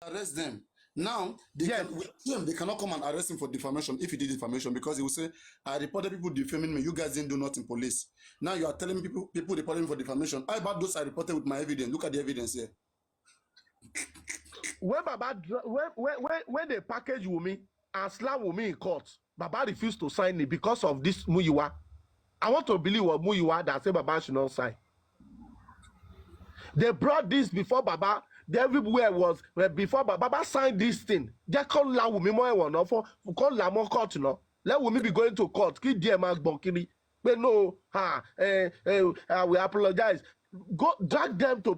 arrest them. Now Yes. they cannot come and arrest him for defamation if he did defamation, because he will say, I reported people defaming me, you guys didn't do nothing, police. Now you are telling people reporting for defamation. How about those I reported with my evidence? Look at the evidence here. When Baba when they package Wumi and slam Wumi in court, Baba refused to sign it because of this Muyiwa. I want to believe what Muyiwa that say Baba should not sign. They brought this before Baba. Everywhere was before Baba signed this thing. They call la Wumi more one for call la more court no. Let Wumi be going to court. Ki dear Mark Bonkini. But no, we apologize. Go drag them to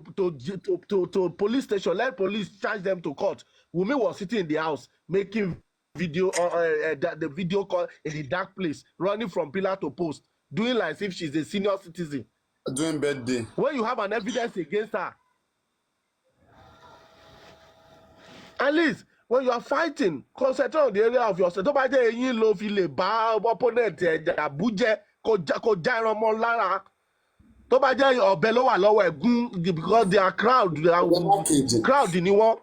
police station. Let police charge them to court. Wumi was sitting in the house making video the video call in the dark place, running from pillar to post, doing like as if she's a senior citizen. Doing birthday. When you have an evidence against her, at least when you are fighting, concentrate on the area of yourself. Tó bá jẹ́ eyín ló fi lè bá opponent ẹ̀jà àbújẹ́ kò já ẹran mọ́ lára. Tó bá jẹ́ ọ̀bẹ ló wà lọ́wọ́ ẹ̀gún because they are crowd ni wọ́n.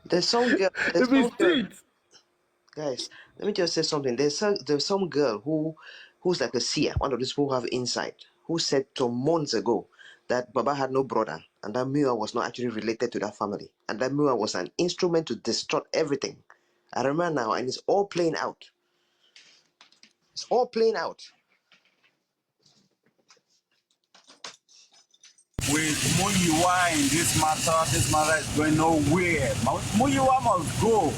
There's some girl. Guys, let me just say something. There's some girl who's like a seer, one of these people who have insight, who said some months ago that Baba had no brother and that Miwa was not actually related to that family, and that Miwa was an instrument to distort everything. I remember now, and it's all playing out. It's all playing out. With Muyiwa in this matter is going nowhere. Muyiwa must go.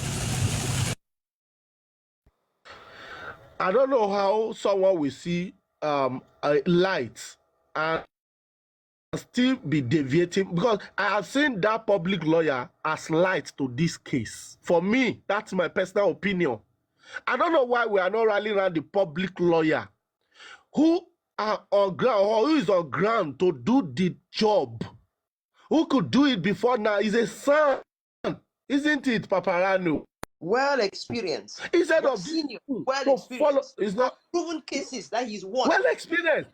I don't know how someone will see a light and still be deviating, because I have seen that public lawyer as light to this case. For me, that's my personal opinion. I don't know why we are not rallying around the public lawyer who are on ground or who is on ground to do the job. Who could do it before now is a son, isn't it, Paparano? Well experienced. Instead of senior, well experienced. It's not proven cases that he's won. Well experienced.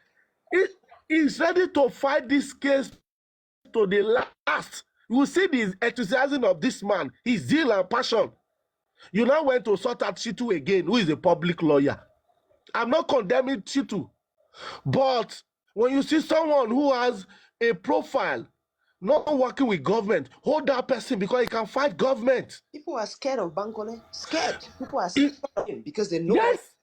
He's ready to fight this case to the last. You will see the enthusiasm of this man, his zeal and passion. You now went to sort out Chitu again, who is a public lawyer. I'm not condemning Chitu, but when you see someone who has a profile, not working with government, hold that person because he can fight government. People are scared of Bankole. Scared. People are scared of him because they know. Yes.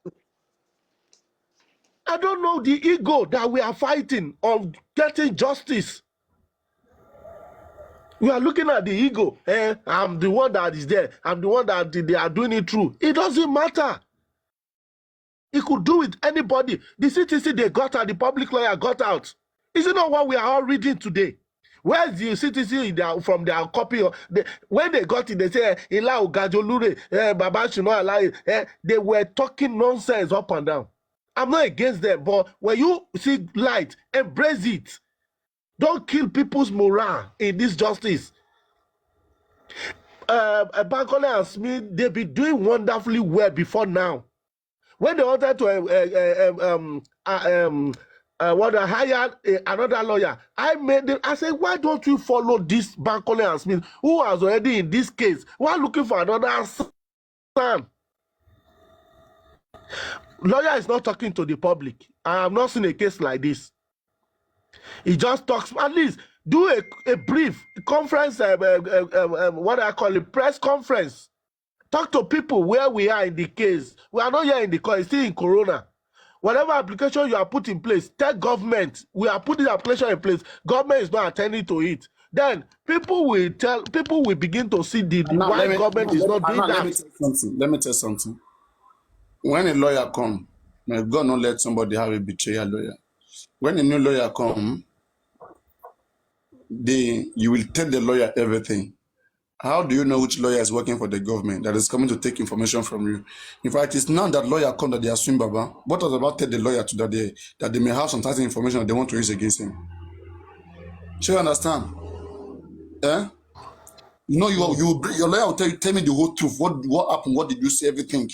I don't know the ego that we are fighting of getting justice. We are looking at the ego. I'm the one that is there. I'm the one that they are doing it through. It doesn't matter. He could do it anybody. The CTC they got out, the public lawyer got out. Is it not what we are all reading today? Where's the CTC from their copy? When they got it, they say, Ila Ogajolure, Baba should not allow it. They were talking nonsense up and down. I'm not against them, but when you see light, embrace it. Don't kill people's morale in this justice. Bankole and Smith, they be doing wonderfully well before now. When they wanted to hire another lawyer, I said, why don't you follow this Bankole and Smith, who was already in this case? Why looking for another son? Lawyer is not talking to the public. I have not seen a case like this. He just talks. At least do a brief conference, what I call a press conference. Talk to people where we are in the case. We are not here in the court, it's still in Corona. Whatever application you are put in place, tell government, we are putting the application in place. Government is not attending to it. Then people will begin to see why government is not doing that. Let me tell you something. When a lawyer comes, may God not let somebody have a betrayal lawyer. When a new lawyer comes, you will tell the lawyer everything. How do you know which lawyer is working for the government that is coming to take information from you? In fact, it's now that lawyer come that they are suing Baba. What was about tell the lawyer to that they may have some certain information that they want to use against him? Do you understand? Eh? You know, your lawyer will tell me the whole truth. What happened? What did you say? Everything.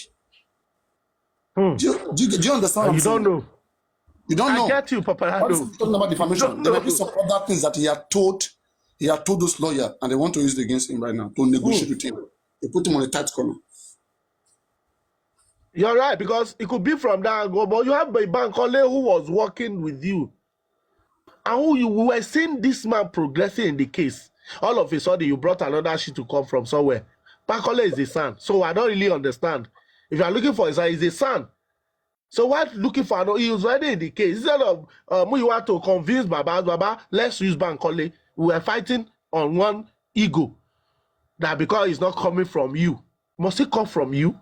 Do you understand? You don't know. You don't know. I get you, Papa. What is he talking about defamation? There may be some other things that he had told He had told those lawyers, and they want to use it against him right now to negotiate with him. They put him on a tight corner. You're right, because it could be from that angle, but you have Bankole who was working with you, and who you were seeing this man progressing in the case. All of a sudden, you brought another shit to come from somewhere. Bankole is the son, so I don't really understand. If you are looking for his son, he's the son. So what looking for? He was already in the case. Instead of you want to convince Baba, let's use Bankole. We were fighting on one ego that because it's not coming from you, must it come from you?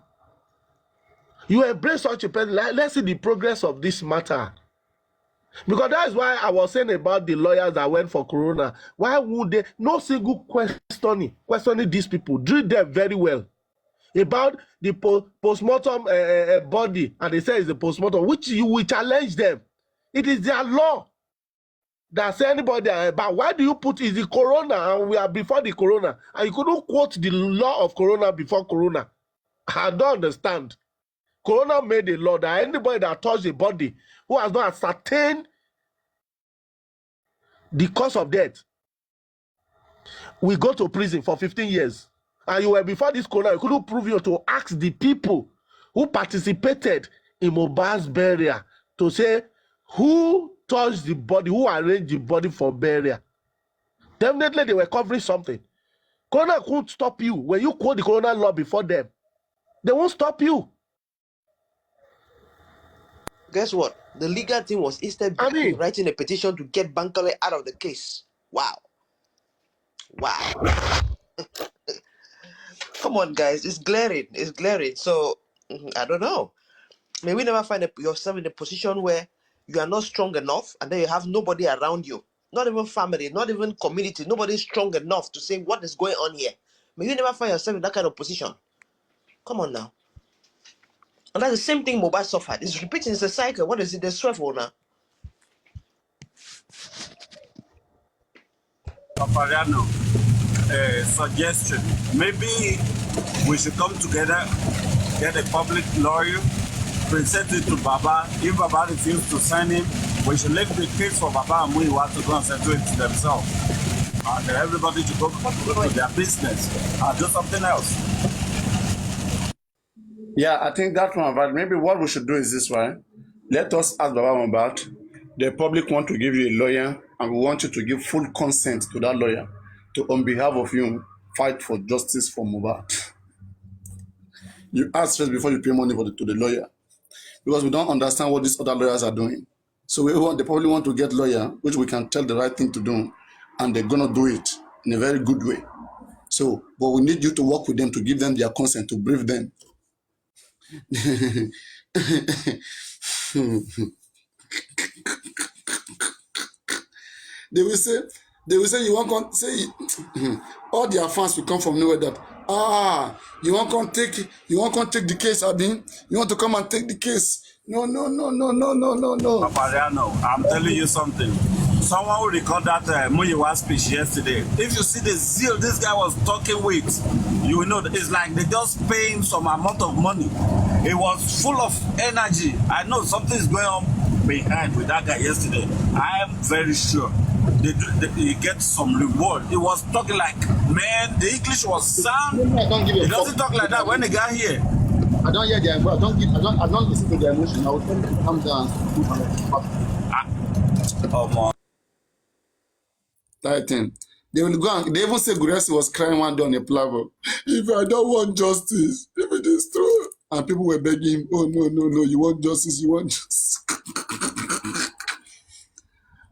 You embrace such a person. Let's see the progress of this matter. Because that's why I was saying about the lawyers that went for Corona. Why would they? No single questioning these people. Treat them very well. About the postmortem body, and they say it's the postmortem, which you will challenge them. It is their law that say anybody but why do you put is the Corona and we are before the Corona, and you couldn't quote the law of Corona before Corona? I don't understand. Corona made a law that anybody that touched a body who has not ascertained the cause of death will go to prison for 15 years. And you were before this Corona, you couldn't prove you to ask the people who participated in mohbad's burial to say who touched the body, who arranged the body for burial. Definitely they were covering something. Corona couldn't stop you. When you quote the Corona law before them, they won't stop you. Guess what? The legal team was instead writing a petition to get Bankole out of the case. Wow. Come on, guys. It's glaring. So, I don't know. May we never find yourself in a position where you are not strong enough and then you have nobody around you. Not even family, not even community. Nobody is strong enough to say what is going on here. May you never find yourself in that kind of position. Come on now. And that's the same thing Mohbad suffered. It's repeating. It's a cycle. What is it? There's 12 now. Papariano, suggestion. Maybe we should come together, get a public lawyer, present it to Baba. If Baba refuses to sign him, we should leave the case for Baba and Muyiwa to go and settle it themselves. And everybody to go to their business and do something else. Yeah, I think that one, but maybe what we should do is this, right? Let us ask Baba Mohbad. The public want to give you a lawyer, and we want you to give full consent to that lawyer to, on behalf of you, fight for justice for Mohbad. You ask first before you pay money to the lawyer, because we don't understand what these other lawyers are doing. So they probably want to get lawyer, which we can tell the right thing to do, and they're gonna do it in a very good way. So, but we need you to work with them to give them their consent, to brief them. They will say you want to say all their fans will come from nowhere that you want to take the case, Abin. You want to come and take the case. No. Papariano, I'm telling you something. Someone who recorded that Muyiwa speech yesterday. If you see the zeal this guy was talking with, you will know that it's like they just paying some amount of money. It was full of energy. I know something is going on behind with that guy yesterday. I am very sure he gets some reward. He was talking like, man, the English was sound. He doesn't talk like that when he got here. I don't hear their emotion. I don't listen to their emotion. I will tell them to calm down. Oh man. That thing. They will go and they even say Guresi was crying one day on a platform. If I don't want justice, if it is true. And people were begging him, oh no, you want justice.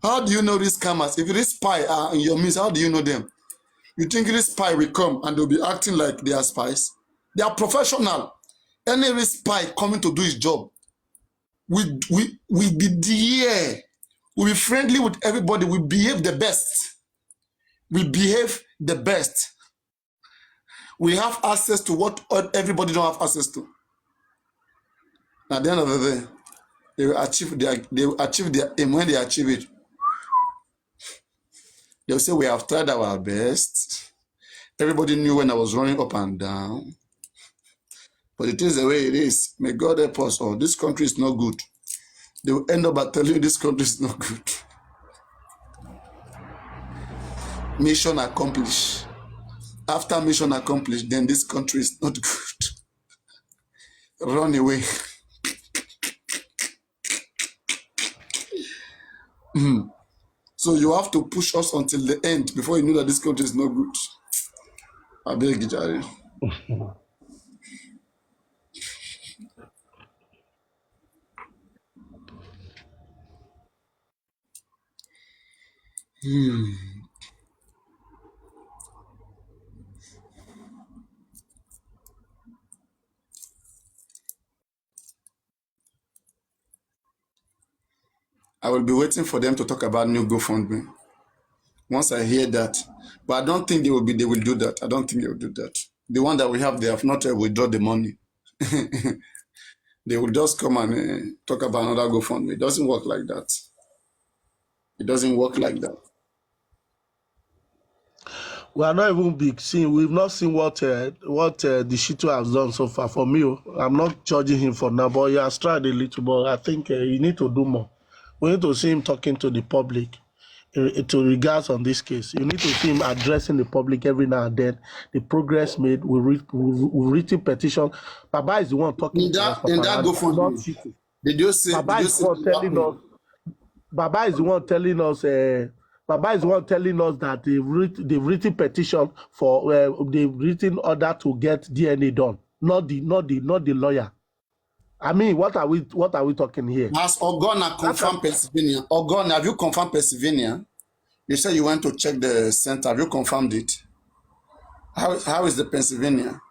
How do you know these scammers? If this spy are in your midst, how do you know them? You think this spy will come and they'll be acting like they are spies? They are professional. Any spy coming to do his job, we be there. We be friendly with everybody. We behave the best. We have access to what everybody don't have access to. At the end of the day, they will achieve their aim. When they achieve it, they'll say we have tried our best. Everybody knew when I was running up and down. But it is the way it is. May God help us all. This country is not good. They will end up by telling you this country is not good. Mission accomplished. After mission accomplished, then this country is not good. Run away. So you have to push us until the end before you know that this country is not good. I beg you, Jerry. I will be waiting for them to talk about new GoFundMe. Once I hear that, but I don't think they will do that. I don't think they will do that. The one that we have, they have not withdraw the money. They will just come and talk about another GoFundMe. It doesn't work like that. It doesn't work like that. We are not even big seeing. We've not seen what the Shito has done so far. For me, I'm not judging him for now, but he has tried a little. But I think he need to do more. We need to see him talking to the public to regards on this case. You need to see him addressing the public every now and then. The progress made. We written petition. Baba is the one talking In to us, that Papa, not GoFundMe, Shito. did you say Baba is the one telling us. Baba is the one telling us. Baba is the one telling us that they've written petition for they've written order to get DNA done. Not the lawyer. I mean, what are we talking here? Has Ogona confirmed Pennsylvania? Ogona, have you confirmed Pennsylvania? You said you went to check the center. Have you confirmed it? How is the Pennsylvania?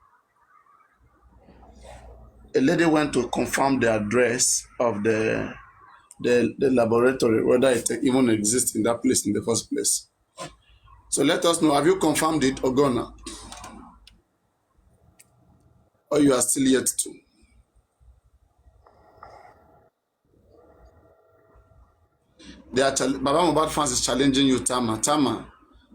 A lady went to confirm the address of the laboratory, whether it even exists in that place in the first place. So let us know, have you confirmed it, Ogona? Or you are still yet to? Baba Mohbad fans is challenging you, Tama. Tama,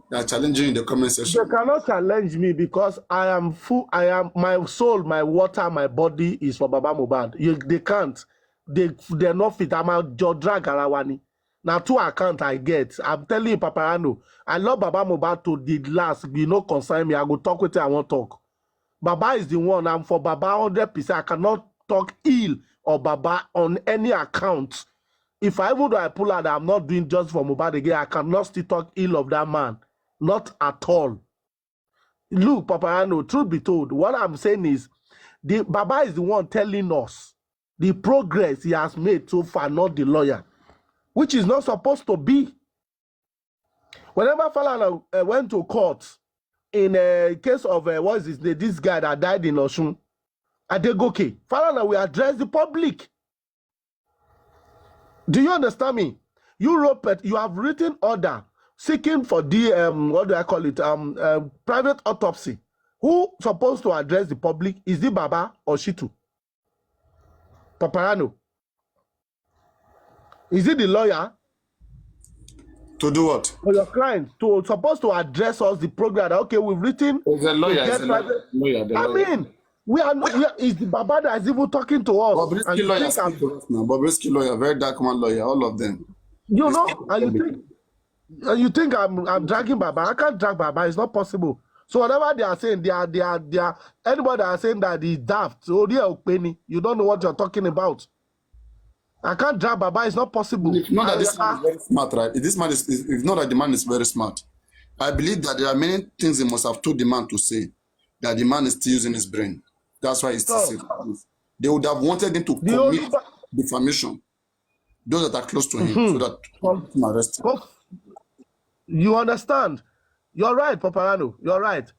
they are challenging you in the comment They section. cannot challenge me because I am full. I am my soul, my water, my body is for Baba Mohbad. They can't. They're not fit. I'm a drag arawani. Now 2 accounts I get. I'm telling you, Paparano, I love Baba Mohbad to the last. You know, concern me. I go talk with you. I won't talk. Baba is the one. I'm for Baba 100%. I cannot talk ill of Baba on any account. If I even though I pull out, I'm not doing just for Mohbad again. I cannot still talk ill of that man. Not at all. Look, Paparano, truth be told, what I'm saying is the Baba is the one telling us the progress he has made so far, not the lawyer, which is not supposed to be. Whenever Falana went to court in a case of what is his name, this guy that died in Oshun, Adegoke, Falana will address the public. Do you understand me? You have written order seeking for the what do I call it? Private autopsy. Who supposed to address the public? Is it Baba or Shitu? Paparano. Is it the lawyer? To do what? Or your client supposed to address us the program that, okay, we've written It's a lawyer. to get private. I mean, we are is the Baba that is even talking to us. Bobrisky And you lawyer think speak to us now. Bobrisky lawyer, very dark man lawyer, all of them. you know, and you think I'm dragging Baba. I can't drag Baba. It's not possible. So whatever they are saying, they are anybody that are saying that is daft. So you don't know what you're talking about. I can't drag Baba. It's not possible. If not that this man is very smart, right? If this man if not that the man is very smart, I believe that there are many things he must have told the man to say that the man is still using his brain. That's why he's still saying. They would have wanted him to commit defamation. Those that are close to him, so that him arrested. You understand? You're right, Paparano. You're right.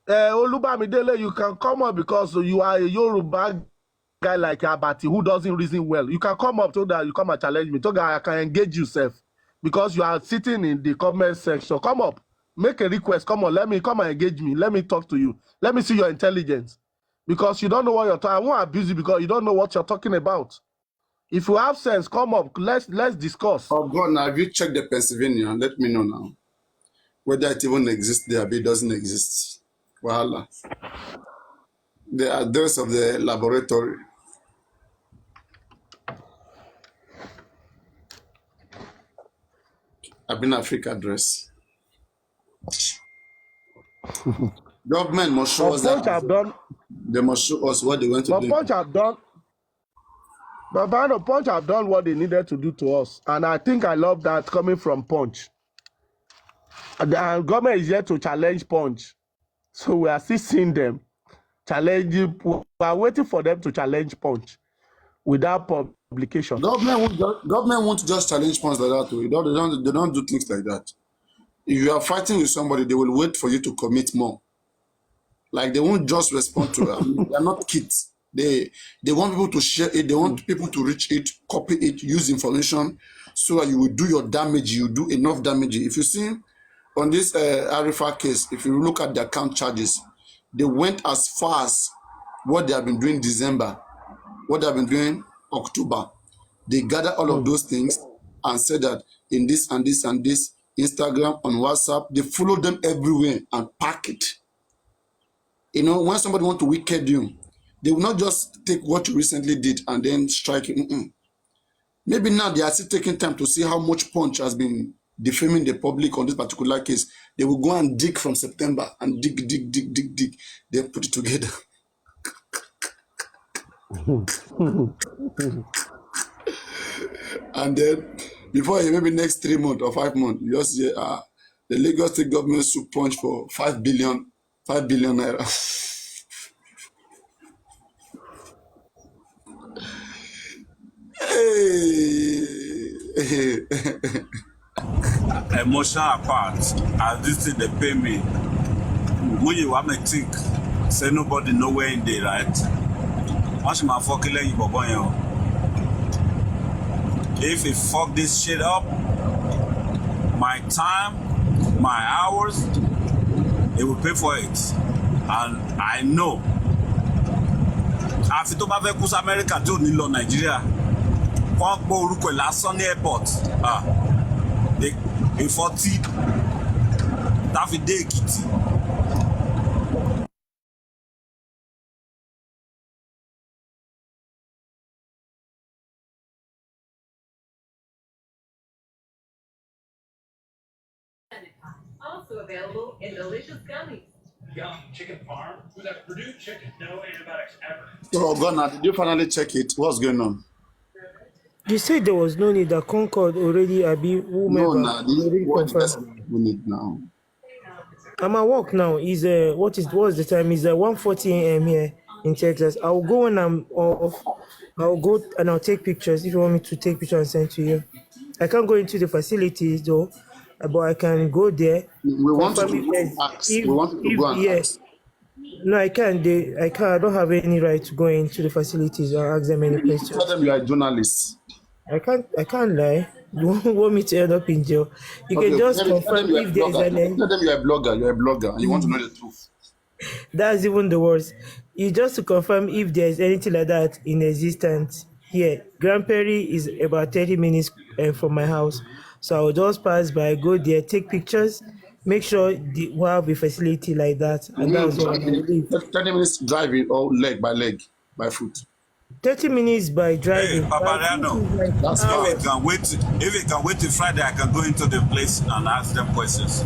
Olubamidele, you can come up because you are a Yoruba guy like Abati who doesn't reason well. You can come up so that you come and challenge me. So that I can engage yourself because you are sitting in the comment section. Come up, make a request. Come on, let me come and engage me. Let me talk to you. Let me see your intelligence because you don't know what you're talking. I won't abuse you because you don't know what you're talking about. If you have sense, come up. Let's discuss. Oh God, now have you checked the Pennsylvania? Let me know now whether it even exists there, but it doesn't exist. Voila. The address of the laboratory. I've been Africa address. Government must show But us that Punch have done. they must show us what they want to But do. Punch have done. But Bano, Punch have done what they needed to do to us, and I think I love that coming from Punch. And the government is yet to challenge Punch, so we are still seeing them challenging. We are waiting for them to challenge Punch without publication. Government won't just challenge points like that. They don't do things like that. If you are fighting with somebody, they will wait for you to commit more. Like they won't just respond to it. I mean, they are not kids. They want people to share it. They want people to reach it, copy it, use information, so that you will do your damage. You do enough damage. If you see on this Arifa case, if you look at the account charges, they went as far as what they have been doing December, what they have been doing October. They gather all of those things and said that in this and this and this Instagram, on WhatsApp, they follow them everywhere and pack it. You know, when somebody want to wicked you, they will not just take what you recently did and then strike it. Maybe now they are still taking time to see how much Punch has been defaming the public on this particular case. They will go and dig from September and dig. Then put it together. And then before maybe next 3 months or 5 months, you just say, the Lagos State government should punch for 5 billion naira. Hey. Emotional apart, as this thing they pay me. When you want me think, say nobody know where in there, right? Watch my fucking leg, boy. If he fuck this shit up, my time, my hours, he will pay for it. And I know. Àfi tó bá fẹ́ kú sí Amẹ́ríkà tí ò ní lọ Nàìjíríà, wọ́n gbọ́ orúkọ ẹ̀ lásán ní airport. Ìfọ́tí táfi dé Èkìtì. Also available in delicious gummies. Yum chicken farm with that Purdue chicken, no antibiotics ever. So, Ghana, did you finally check it? What's going on? You said there was no need that Concord already No, already what confirmed. else we need now? I'm at work now. Is what's the time? Is 1:40 a.m. here in Texas. I'll go when I'm off. I'll go and I'll take pictures if you want me to take pictures and send to you. I can't go into the facilities though, but I can go there. We want you Confirm to go and ask. We want you to if go and yeah. ask. No, I can't. I can't. I don't have any right to go into the facilities or ask them any Tell questions. them you are a journalist. I can't lie. You want me to end up in jail? You Okay, can just tell them confirm you are a if there is blogger. an. Tell them you are a blogger. You are a blogger, and you want to know the truth. That's even the worst. You just to confirm if there is anything like that in existence here. Grand Prairie is about 30 minutes from my house, so I will just pass by, go there, take pictures, make sure we have a facility like that, and that's all. I will leave. 30 minutes driving or leg, by foot. 30 minutes by Hey, driving. Papariano, That's if fine. it can wait till Friday, I can go into the place and ask them questions.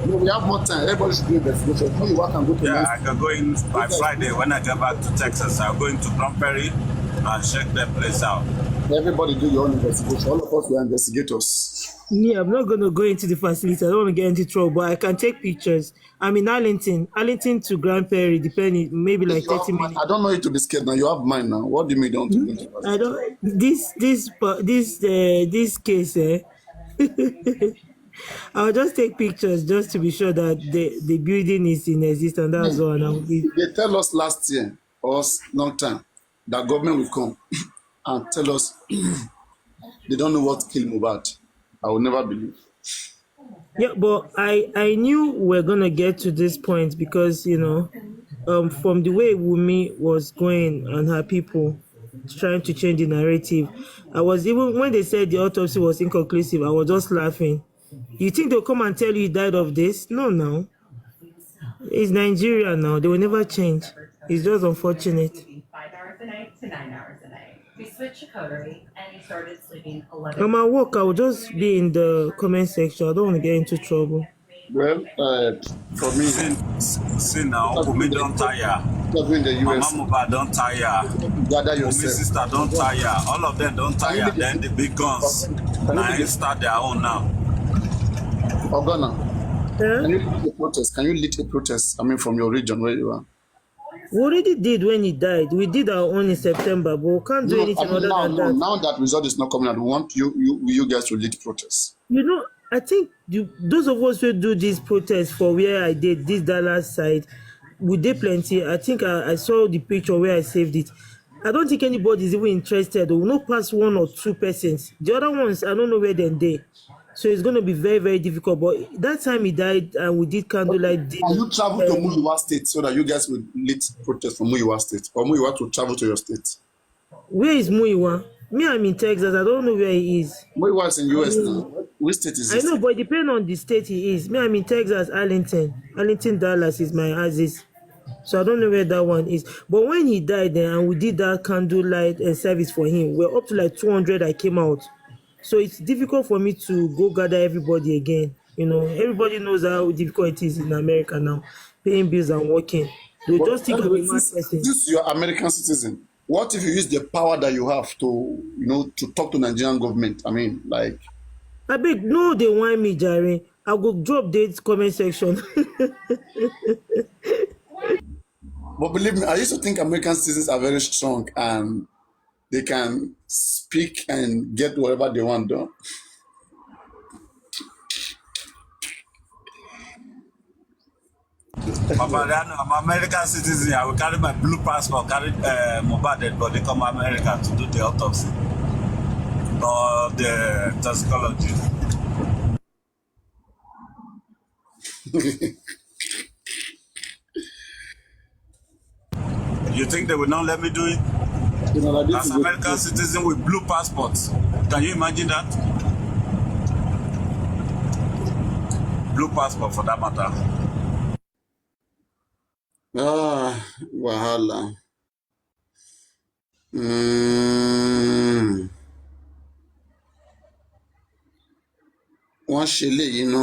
No, we have more time. Everybody should do investigation. If you work and go to Yeah, next. I can go in by Friday when I get back to Texas. I'll go into Grand Prairie and check that place out. Everybody do your own investigation. All of us are investigators. Yeah, I'm not gonna go into the facility. I don't want to get into trouble, but I can take pictures. I'm in Arlington to Grand Prairie, depending, maybe like You have 30 mine. minutes. I don't know you to be scared now. You have mine now. What do you mean you don't want to go to I don't. This case. I'll just take pictures just to be sure that the building is in existence. That's all. And I'll leave. They tell us last year or long time that government will come and tell us they don't know what killed mohbad. I will never believe. Yeah, but I knew we're gonna get to this point because from the way Wumi was going and her people trying to change the narrative, I was even when they said the autopsy was inconclusive, I was just laughing. You think they'll come and tell you he died of this? No. It's Nigeria now. They will never change. It's just unfortunate. 5 hours a night to 9 hours a night. We switched to coterie and he started sleeping 11. On my work, I will just be in the comment section. I don't want to get into trouble. Well, for me, See now, Kumi don't tire. in the Mama US, Mohbad don't tire. gather Kumi yourself. sister don't tire. All of them don't Can you tire. lead Then the big guns. can you Now lead they start their own now. Ogana, Yeah. can you lead a protest? Can you lead a protest? I mean, from your region where you are. We already did when he died. We did our own in September, but we can't do No, I anything mean other now, than no, that. now that result is not coming out, we want you guys to lead protests. You know, I think those of us who do this protest for where I did this Dallas side, we did plenty. I think I saw the picture where I saved it. I don't think anybody is even interested. Or no past 1 or 2 persons. The other ones, I don't know where they. So it's going to be very, very difficult. But that time he died, and we did Okay. candlelight Can dinner. you travel to Muiwa State so that you guys will lead protest from Muiwa State, or Muiwa to travel to your state? Where is Muiwa? Me, I'm in Texas. I don't know where he is. Muiwa is in US now. Which state is I it? know, but depending on the state he is. Me, I'm in Texas, Arlington. Arlington, Dallas is my axis. So I don't know where that one is. But when he died and we did that candlelight and service for him, we're up to like 200 I came out. So it's difficult for me to go gather everybody again. You know, everybody knows how difficult it is in America now, paying bills and working. They'll But just think I'm anyway, a mad person. since you're American citizen, what if you use the power that you have to, to talk to Nigerian government? I mean, like, I beg, no, they want me, Jerry. I'll go drop dates comment section. but believe me, I used to think American citizens are very strong and they can speak and get whatever they want done. Papa, I'm American citizen. I will carry my blue passport, carry Mohbad dead body come America to do the autopsy or the toxicology. You think they will not let me do it? I need As to go. American citizen with blue passports. Can you imagine that? Blue passport for that matter. Wahala. Mm. Wọ́n ṣe léyìí ná.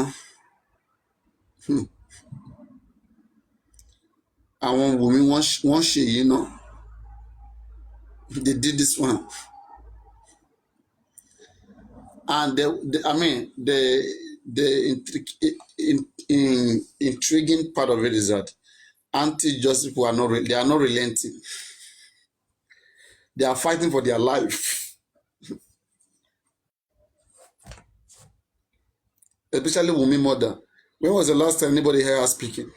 Àwọn Wùmí wọ́n ṣe yìí ná. They did this one. And I mean, the intriguing part of it is that anti-justice people they are not relenting. They are fighting for their life, especially Wumi mother. When was the last time anybody heard her speaking?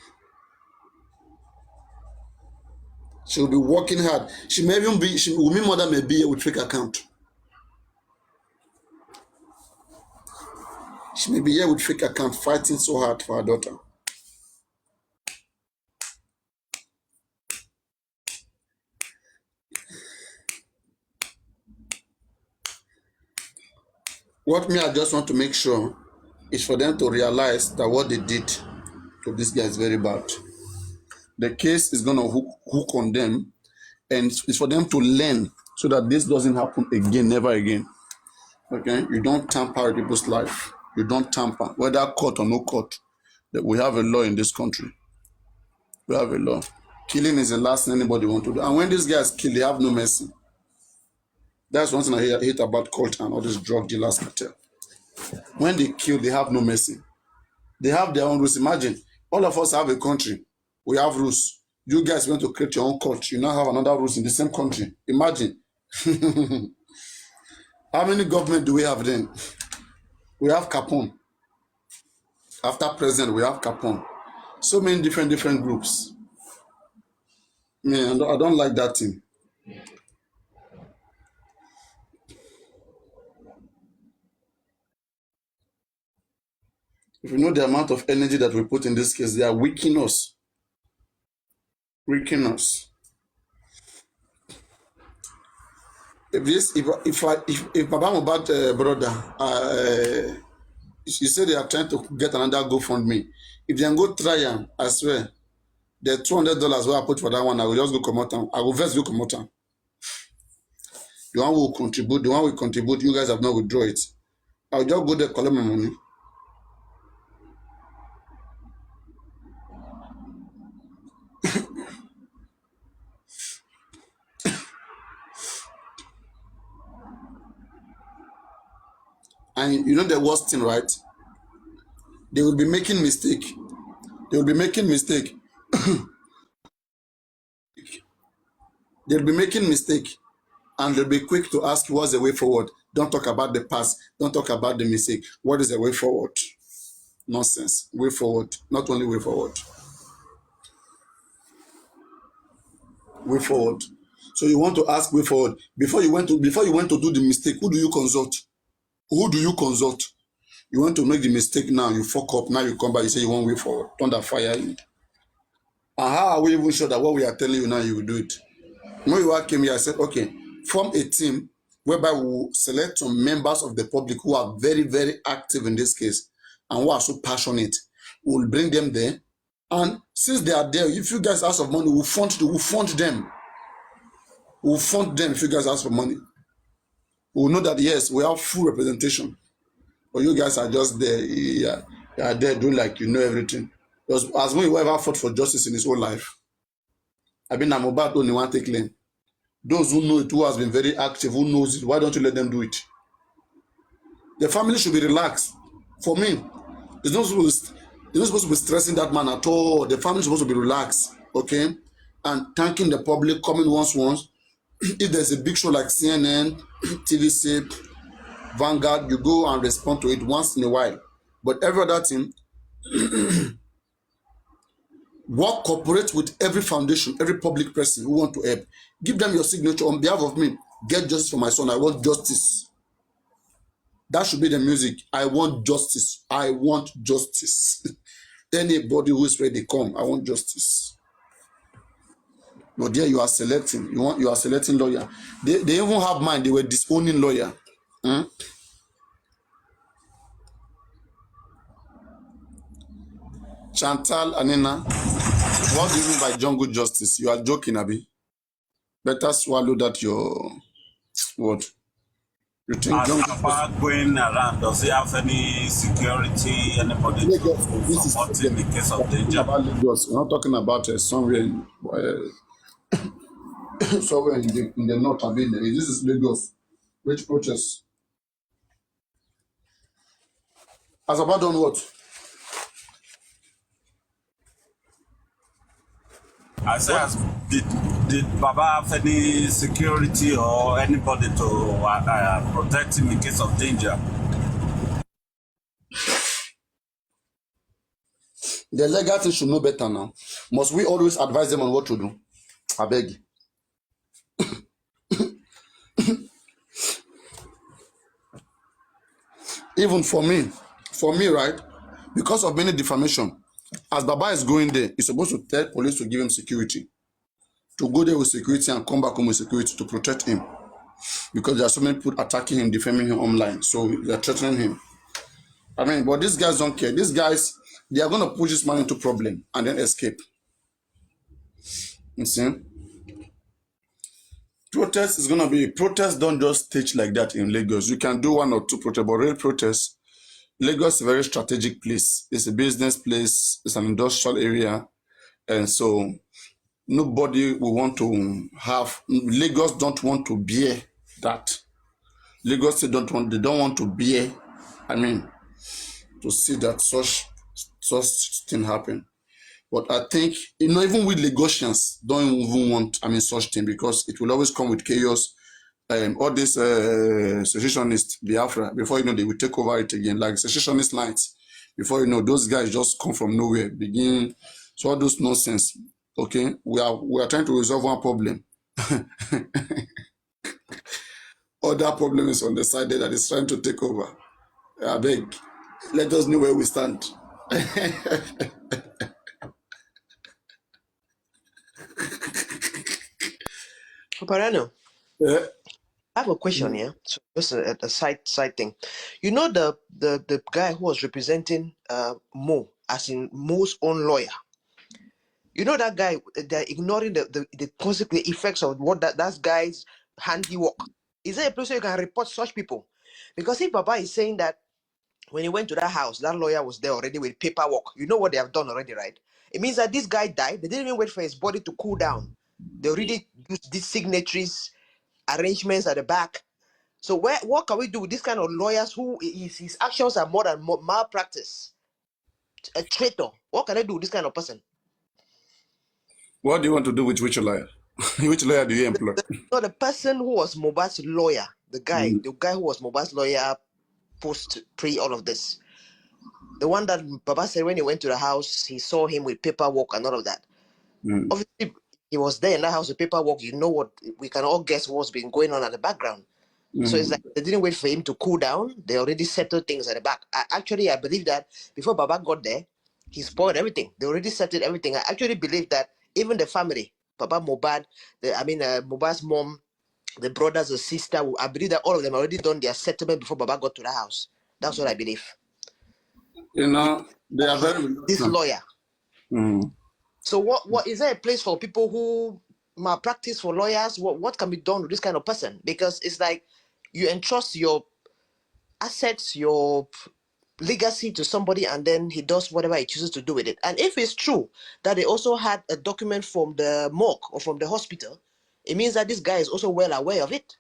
She will be working hard. She may even be, Wumi mother may be here with fake account. She may be here with fake account fighting so hard for her daughter. What me I just want to make sure is for them to realize that what they did to this guy is very bad. The case is going to hook on them, and it's for them to learn so that this doesn't happen again, never again. Okay? You don't tamper with people's life. You don't tamper, whether court or no court. We have a law in this country. We have a law. Killing is the last thing anybody want to do. And when these guys kill, they have no mercy. That's one thing I hate about culture and all these drug dealers cartel. When they kill, they have no mercy. They have their own rules. Imagine, all of us have a country. We have rules. You guys want to create your own culture. You now have another rules in the same country. Imagine. How many government do we have then? We have Capone. After president, we have Capone. So many different groups. Man, I don't like that thing. If you know the amount of energy that we put in this case, they are weakening us. Weakening us. If Baba Mohbad brother, you say they are trying to get another GoFundMe. If they can go try am, I swear, the $200 wey I put for that one, I will just go comot am. I go first go comot am. The one will contribute, you guys have not withdraw it. I will just go there collect my money. And you know the worst thing, right? They will be making mistake. They will be making mistake. They'll be making mistake, and they'll be quick to ask what's the way forward. Don't talk about the past. Don't talk about the mistake. What is the way forward? Nonsense. Way forward. Not only way forward. Way forward. So you want to ask way forward before you went to do the mistake. Who do you consult? Who do you consult? You want to make the mistake now. You fuck up. Now you come back. You say you want way forward. Thunder fire you. And how are we even sure that what we are telling you now you will do it? When you came here, I said, okay, form a team whereby we will select some members of the public who are very, very active in this case and who are so passionate. We will bring them there. And since they are there, if you guys ask for money, we'll fund them. We'll fund them if you guys ask for money. We'll know that, yes, we have full representation. But you guys are just there. You are there doing like you know everything. Because as when you ever fought for justice in his whole life, I mean, I'm about only one take lane. Those who know it, who has been very active, who knows it, why don't you let them do it? The family should be relaxed. For me, it's not supposed to be stressing that man at all. The family is supposed to be relaxed, okay? And thanking the public, coming once. If there's a big show like CNN, TVC, Vanguard, you go and respond to it once in a while. But every other thing, work, cooperate with every foundation, every public person who want to help. Give them your signature on behalf of me. Get justice for my son. I want justice. That should be the music. I want justice. I want justice. Anybody who is ready, come. I want justice. But there you are selecting. You are selecting lawyer. They even have mind. They were disowning lawyer. Hmm? Chantal Anina, what do you mean by jungle justice? You are joking, Abi. Better swallow that your word. You think As jungle Papa going around, does he have any security, anybody Lagos, to this is support him in case of talking danger? about Lagos. We're not talking about somewhere somewhere in the north. I mean, this is Lagos. Which protest? As about done what? I say, What? did Baba have any security or anybody to protect him in case of danger? The legal thing should know better now. Must we always advise them on what to do? I beg. Even for me, right? Because of many defamation, as Baba is going there, he's supposed to tell police to give him security. To go there with security and come back home with security to protect him. Because there are so many people attacking him, defaming him online. So they're threatening him. I mean, but these guys don't care. These guys, they are going to push this man into problem and then escape. You see? Protest is going to be, protests don't just stage like that in Lagos. You can do one or two protests, but real protests, Lagos is a very strategic place. It's a business place. It's an industrial area. And so nobody will want to have, Lagos don't want to bear that. Lagos they don't want to bear, I mean, to see that such thing happen. But I think, even with Lagosians don't even want, such thing because it will always come with chaos. All these secessionist Biafra, before you know, they will take over it again, like secessionist lines. Before you know, those guys just come from nowhere, begin. So all those nonsense. Okay, we are trying to resolve one problem. Other problem is on the side there that is trying to take over. I beg, let us know where we stand. Parano, Yeah. I have a question here. So just a side thing. You know the guy who was representing Mo, as in Mo's own lawyer. You know that guy, they're ignoring the consequent effects of what that guy's handiwork. Is there a place where you can report such people? Because if Baba is saying that when he went to that house, that lawyer was there already with paperwork. You know what they have done already, right? It means that this guy died. They didn't even wait for his body to cool down. They already used these signatories, arrangements at the back. So what can we do with this kind of lawyers who his actions are more than malpractice? A traitor. What can I do with this kind of person? What do you want to do with which lawyer? Which lawyer do you employ? No, the person who was Mohbad's lawyer, the guy Mm, who was Mohbad's lawyer pre all of this. The one that Baba said when he went to the house, he saw him with paperwork and all of that. mm, Obviously, he was there in that house with paperwork. You know what? We can all guess what's been going on at the background. So it's like mm. they didn't wait for him to cool down. They already settled things at the back. I believe that before Baba got there, he spoiled everything. They already settled everything. I actually believe that even the family, Baba Mohbad, Mohbad's mom, the brothers, the sister, I believe that all of them already done their settlement before Baba got to the house. That's what I believe. You With know, they are very this reluctant. lawyer. Mm. So what is there a place for people who malpractice for lawyers? What can be done with this kind of person? Because it's like you entrust your assets, your legacy to somebody, and then he does whatever he chooses to do with it. And if it's true that they also had a document from the morgue or from the hospital, it means that this guy is also well aware of it.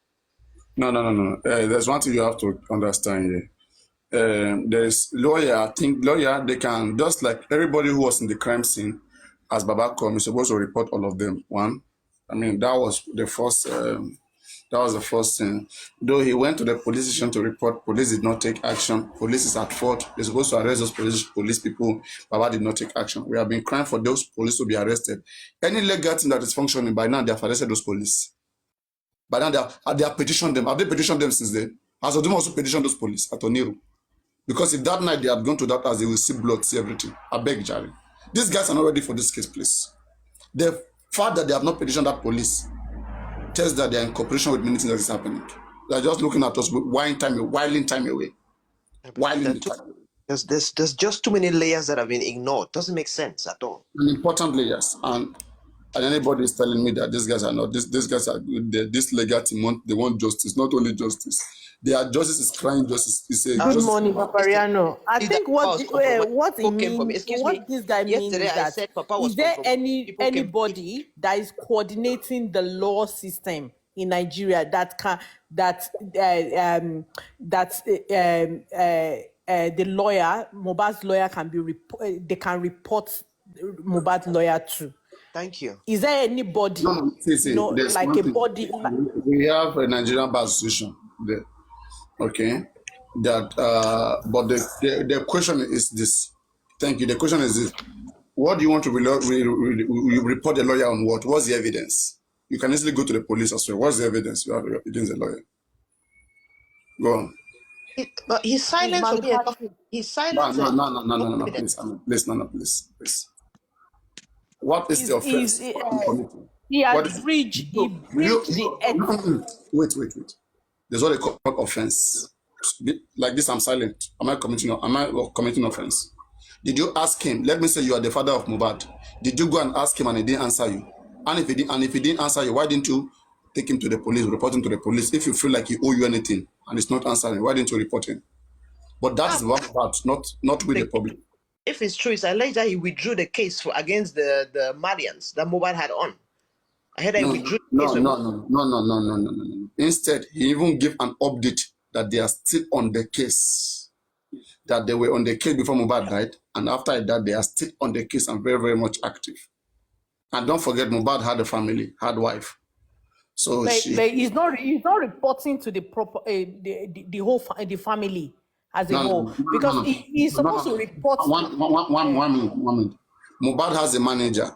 No, no, no, no. There's one thing you have to understand here. There's lawyer. I think lawyer, they can, just like everybody who was in the crime scene, as Baba come, you're supposed to report all of them. One, I mean, that was the first. That was the first thing. Though he went to the police station to report, police did not take action. Police is at fault. They're supposed to arrest those police people. Baba did not take action. We have been crying for those police to be arrested. Any legal thing that is functioning, by now they have arrested those police. By now they have petitioned them. Have they petitioned them since then? Has Odum also petitioned those police at Oniru? Because if that night they had gone to that house, they will see blood, see everything. I beg, Jerry. These guys are not ready for this case, please. The fact that they have not petitioned that police tells that they are in cooperation with many things that is happening. They are just looking at us, whiling time away. I believe Whiling that the too. time. There's just too many layers that have been ignored. Doesn't make sense at all. And importantly, yes. And anybody is telling me that these guys are not, these guys are good, this legal team, they want justice, not only justice. Their justice is crying justice. It's a Good justice. morning, Yesterday, Papariano. I see that think Papa was compromised. what it People came for me. means, Excuse me. what this guy means Yesterday is I that said Papa is was there compromised. People came for me. anybody that is coordinating the law system in Nigeria that can the lawyer, Mohbad's lawyer can be they can report Mohbad's lawyer to? Thank you. Is there anybody, No, see, there's like one a thing. body? We have a Nigerian Bar Association there, okay? That, but the question is this. Thank you. The question is this. What do you want to report the lawyer on what? What's the evidence? You can easily go to the police as well. What's the evidence you have against the lawyer? Go on. But his Is silence will be enough. manufactured. His No, silence no, is no, no, no, no no, no, evidence. please, I mean, please, no, no, please. What is the Is offense? What are you committing? he What had is breached he breached the wait. There's what they call offense. Like this, I'm silent. Am I committing offense? Did you ask him? Let me say you are the father of Mohbad. Did you go and ask him and he didn't answer you? And if he didn't answer you, why didn't you take him to the police, report him to the police? If you feel like he owe you anything and it's not answering, why didn't you report him? But that is one part, not with the public. If it's true, it's alleged that he withdrew the case against the Malians that Mohbad had on. I heard that he No, withdrew the no, case. no, no, no, no, no, no, no, no. Instead, he even gave an update that they are still on the case. That they were on the case before Mohbad died, and after that, they are still on the case and very, very much active. And don't forget, Mohbad had a family, had a wife. So but he's not reporting to the proper the whole the family as a whole, because he's supposed to report. One minute. Mohbad has a manager,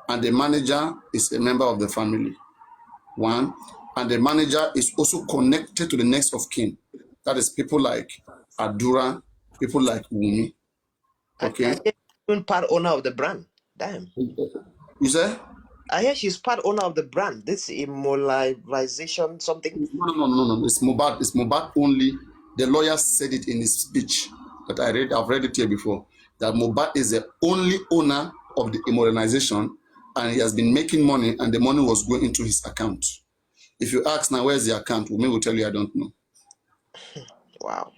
and the manager is a member of the family. One, and the manager is also connected to the next of kin. That is people like Adura, people like Wumi. Okay. I hear she's part owner of the brand. Damn. You say? I hear she's part owner of the brand. This immortalization something. No. It's Mohbad. It's Mohbad only. The lawyer said it in his speech that I read. I've read it here before. That Mohbad is the only owner of the immortalization, and he has been making money, and the money was going into his account. If you ask now, where's the account? Wumi will tell you, I don't know. Wow.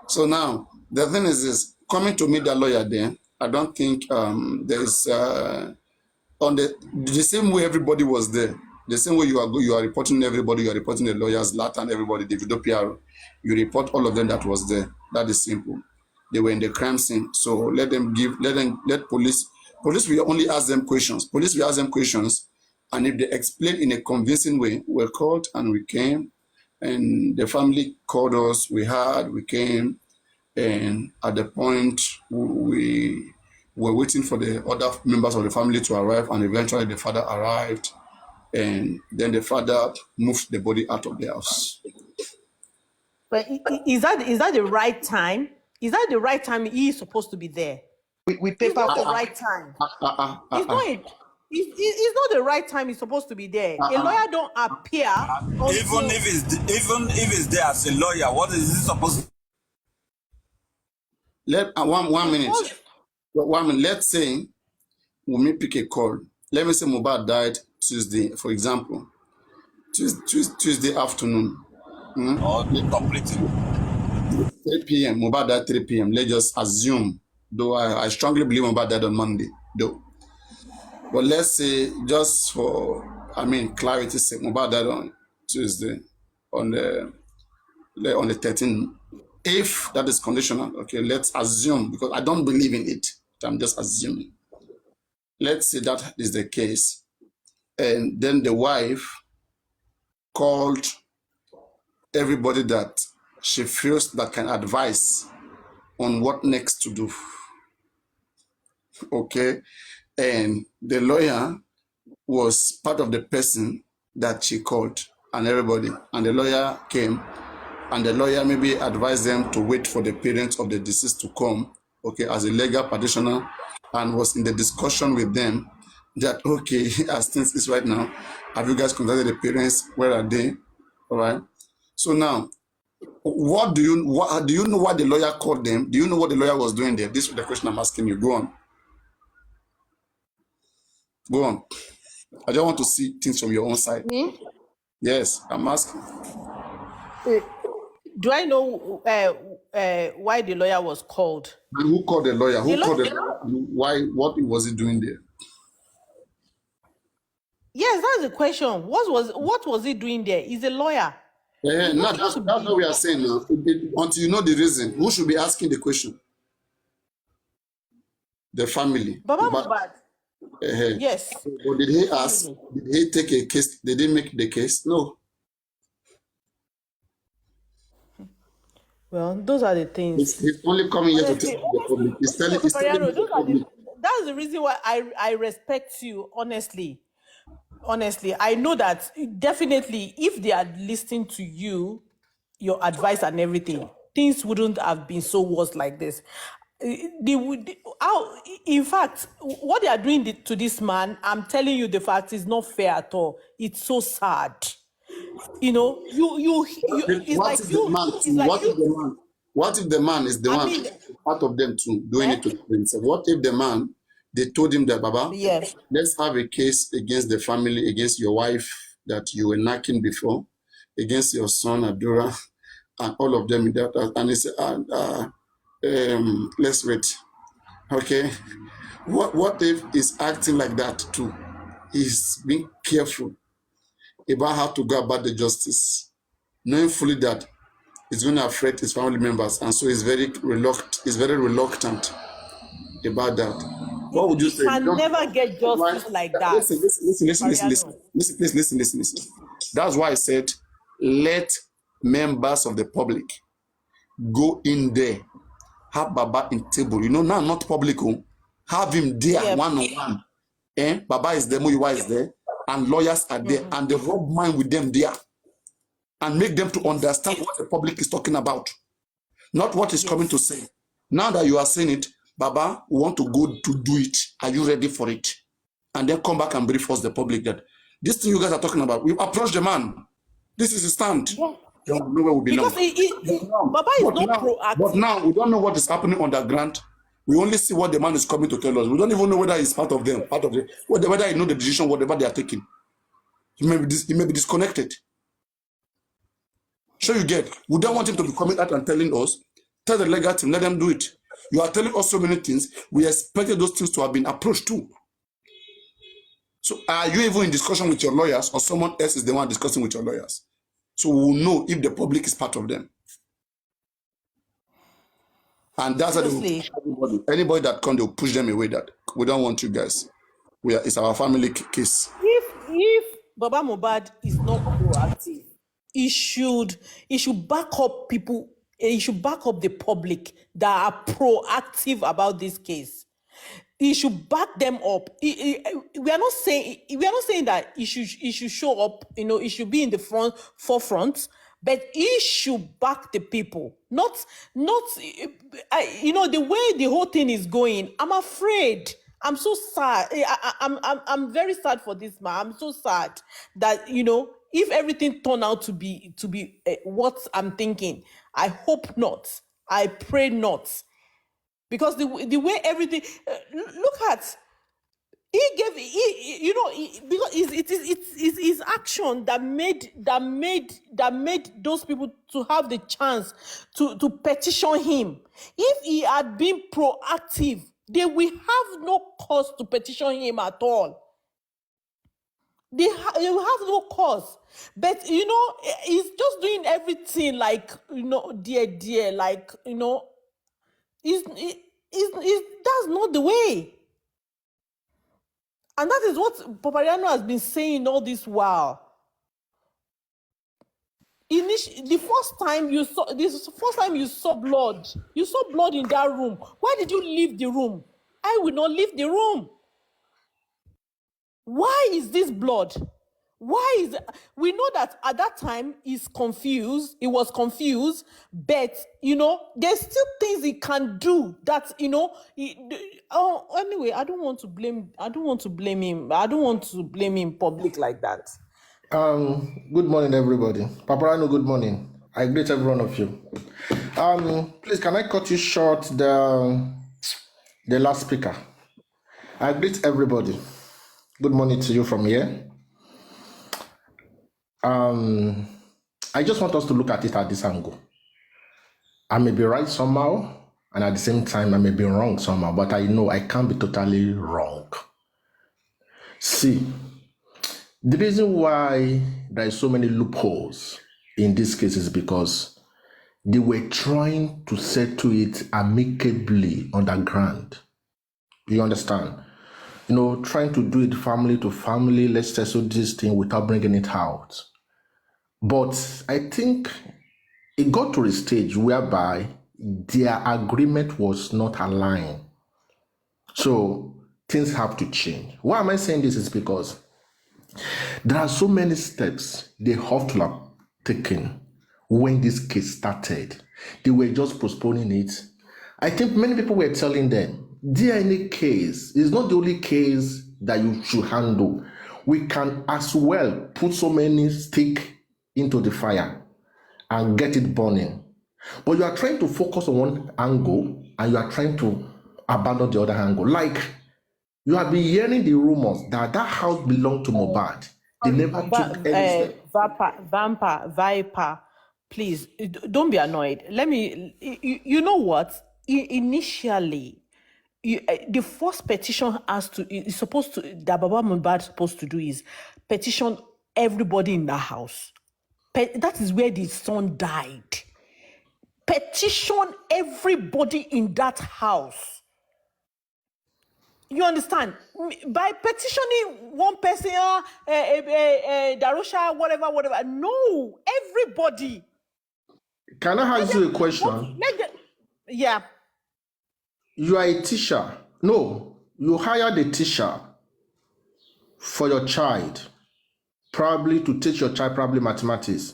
So now, the thing is this, coming to meet the lawyer there, I don't think there is, on the same way everybody was there, The same way you are reporting everybody, you are reporting the lawyers, Latin, everybody, the video PR, you report all of them that was there. That is simple. They were in the crime scene. So let police will only ask them questions. Police will ask them questions. And if they explain in a convincing way, we're called and we came. And the family called us, we came. And at the point, we were waiting for the other members of the family to arrive. And eventually the father arrived. And then the father moved the body out of the house. But is that the right time? Is that the right time he is supposed to be there? With It's paper. not the right time. It's not the right time he's supposed to be there. A lawyer don't appear Even if it's there as a lawyer, what is he supposed to? One minute. Let's say we may pick a call. Let me say mohbad died Tuesday, for example. Tuesday afternoon. Or completing. 3 p.m. mohbad died 3 p.m. Let's just assume, though I strongly believe mohbad died on Monday, though. But let's say, just for clarity's sake, mohbad died on Tuesday, on the 13th. If that is conditional, okay, let's assume, because I don't believe in it, I'm just assuming. Let's say that is the case. And then the wife called everybody that she feels that can advise on what next to do. Okay. And the lawyer was part of the person that she called and everybody. And the lawyer came and the lawyer maybe advised them to wait for the parents of the deceased to come, okay, as a legal practitioner, and was in the discussion with them that, okay, as things is right now, have you guys contacted the parents? Where are they? All right. So now, do you know what the lawyer called them? Do you know what the lawyer was doing there? This is the question I'm asking you. Go on. Go on. I just want to see things from your own side. Me? Yes, I'm asking. Do I know why the lawyer was called? And who called the lawyer? Who called the lawyer? Why? What was he doing there? Yes, that's the question. What was he doing there? He's a lawyer. No, that's what we are saying now. Until you know the reason, who should be asking the question? The family. Baba Mohbad. Yes. But did he ask? Did he take a case? Did he make the case? No. Well, those are the things. He's only coming here to tell the public. He's telling the public. That's the reason why I respect you, honestly. Honestly, I know that definitely if they had listened to you, your advice and everything, things wouldn't have been so worse like this. In fact, what they are doing to this man, I'm telling you the fact, is not fair at all. It's so sad. You know, What if the man is the one part of them too, doing it to himself? What if the man, they told him that, Baba, yes, let's have a case against the family, against your wife that you were knocking before, against your son, Adura, and all of them. And he said, let's wait. Okay. What if he's acting like that too? He's being careful about how to go about the justice, knowing fully that it's going to affect his family members, and so he's very reluctant about that. What would you say? You can never get justice like that. Listen. That's why I said, let members of the public go in there, have Baba in table. You know, now not public, have him there one-on-one. Baba is there, Muyiwa is there, and lawyers are there, and they rub mind with them there, and make them to understand what the public is talking about, not what is coming to say. Now that you are saying it, Baba, we want to go to do it. Are you ready for it? And then come back and brief us, the public, that this thing you guys are talking about, we've approached the man. This is a stand. Yeah. We don't know where we belong. Baba is not proactive. But now we don't know what is happening underground. We only see what the man is coming to tell us. We don't even know whether he's part of them, whether he know the decision, whatever they are taking. He may be disconnected. So you get, we don't want him to be coming out and telling us. Tell the legal team, let them do it. You are telling us so many things. We expected those things to have been approached too. So are you even in discussion with your lawyers, or someone else is the one discussing with your lawyers? So we'll know if the public is part of them. And that's how they will push Seriously, everybody. Anybody that comes, they'll push them away that we don't want you guys. It's our family case. if Baba Mohbad is not proactive, he should back up people. He should back up the public that are proactive about this case. He should back them up. We are not saying that he should show up. He should be in the forefront, but he should back the people. Not the way the whole thing is going. I'm afraid. I'm so sad. I'm very sad for this man. I'm so sad that if everything turned out to be what I'm thinking. I hope not. I pray not, because the way everything look at, because it's his action that made those people to have the chance to petition him. If he had been proactive, they will have no cause to petition him at all. They will have no cause. But he's just doing everything like dear, like that's not the way. And that is what Papariano has been saying all this while. The first time you saw blood in that room. Why did you leave the room? I will not leave the room. Why is this blood? We know that at that time he was confused, but there's still things he can do that anyway, I don't want to blame him. I don't want to blame him public like that. Good morning, everybody. Paparano, good morning. I greet every one of you. Please, can I cut you short the last speaker? I greet everybody. Good morning to you from here. I just want us to look at it at this angle. I may be right somehow, and at the same time, I may be wrong somehow, but I know I can't be totally wrong. See, the reason why there are so many loopholes in this case is because they were trying to settle it amicably underground. You understand? Trying to do it family to family, let's settle this thing without bringing it out. But I think it got to a stage whereby their agreement was not aligned. So things have to change. Why am I saying this is because there are so many steps they have to have taken when this case started. They were just postponing it. I think many people were telling them, DNA case is not the only case that you should handle. We can as well put so many sticks into the fire and get it burning. But you are trying to focus on one angle and you are trying to abandon the other angle. Like, you have been hearing the rumors that house belonged to Mohbad. They never took any step. Viper, please, don't be annoyed. You know what? Initially, the first petition that Baba Mohbad is supposed to do is petition everybody in that house. That is where the son died. Petition everybody in that house. You understand? By petitioning one person, Darusha, whatever. No, everybody. Can I ask you a question? Yeah. You are a teacher. No, you hired a teacher for your child, probably to teach your child probably mathematics.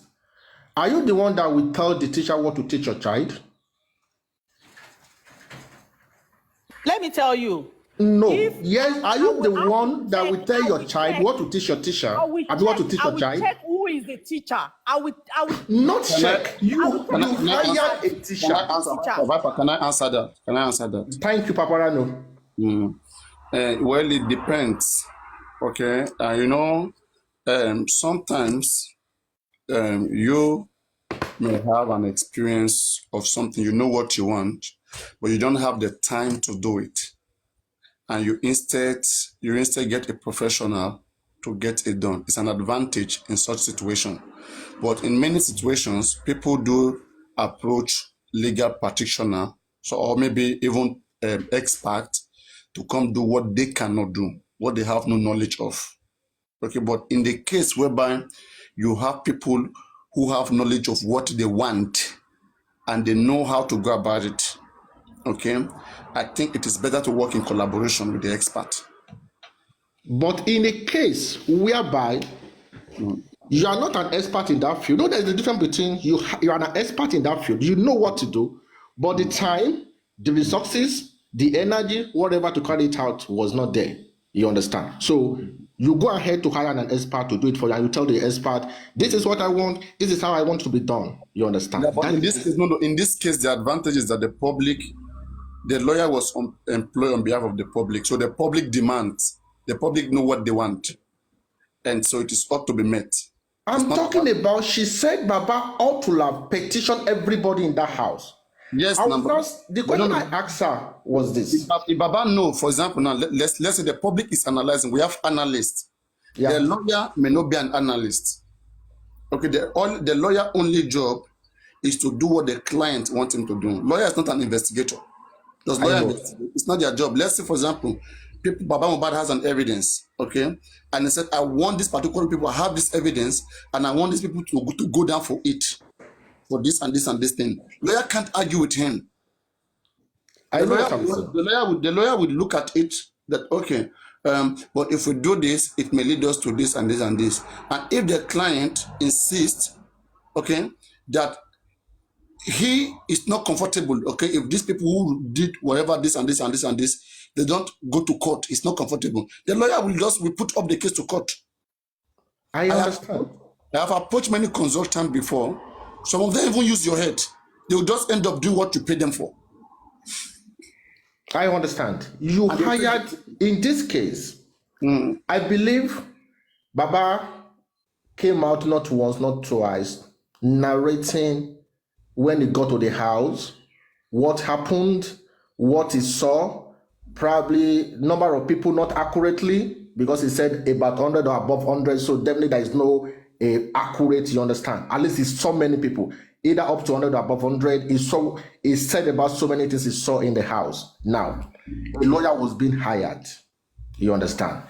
Are you the one that will tell the teacher what to teach your child? Let me tell you. No. Yes. Are you the one that will tell your child what to teach your teacher? I will check who is the teacher. I will not check. You hired a teacher. Can I answer that? Thank you, Paparano. Well, it depends. Okay. Sometimes you may have an experience of something, you know what you want, but you don't have the time to do it. And you instead you instead get a professional to get it done. It's an advantage in such situation. But in many situations, people do approach legal practitioner, so or maybe even expert to come do what they cannot do, what they have no knowledge of. Okay, but in the case whereby you have people who have knowledge of what they want and they know how to go about it, okay, I think it is better to work in collaboration with the expert. But in a case whereby you are not an expert in that field, there's a difference between you are an expert in that field, you know what to do, but the time, the resources, the energy, whatever to carry it out was not there. You understand? So you go ahead to hire an expert to do it for you, and you tell the expert, this is what I want, this is how I want to be done. You understand? Yeah, but in this case, no, in this case, the advantage is that the lawyer was employed on behalf of the public. So the public demands, the public know what they want. And so it is ought to be met. I'm talking about, she said Baba ought to have petitioned everybody in that house. Yes, the question I asked her was this. If Baba know, for example, now let's say the public is analyzing, we have analysts. Yeah. The lawyer may not be an analyst. Okay, the lawyer only job is to do what the client wants him to do. Lawyer is not an investigator. Does lawyer investigate? It's not their job. Let's say, for example, Baba mohbad has an evidence, okay, and he said, I want this particular people to have this evidence, and I want these people to go down for it, for this and this and this thing. Lawyer can't argue with him. The lawyer would look at it that, okay, but if we do this, it may lead us to this and this and this. And if the client insists, okay, that he is not comfortable, okay, if these people who did whatever this and this and this and this, they don't go to court, it's not comfortable, the lawyer will put up the case to court. I understand. I have approached many consultants before. Some of them even use your head. They will just end up doing what you pay them for. I understand. You hired, in this case, I believe Baba came out not once, not twice, narrating when he got to the house, what happened, what he saw, probably number of people not accurately, because he said about 100 or above 100, so definitely there is no accurate, you understand. At least he saw many people, either up to 100 or above 100. He said about so many things he saw in the house. Now, a lawyer was being hired, you understand.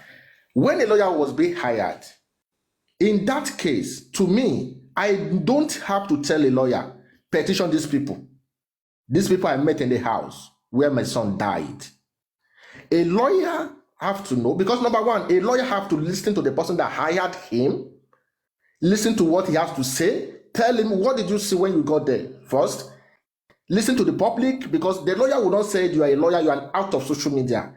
When a lawyer was being hired, in that case, to me, I don't have to tell a lawyer, petition these people. These people I met in the house where my son died. A lawyer have to know, because number one, a lawyer have to listen to the person that hired him, listen to what he has to say, tell him, what did you see when you got there? First, listen to the public, because the lawyer will not say you are a lawyer, you are out of social media.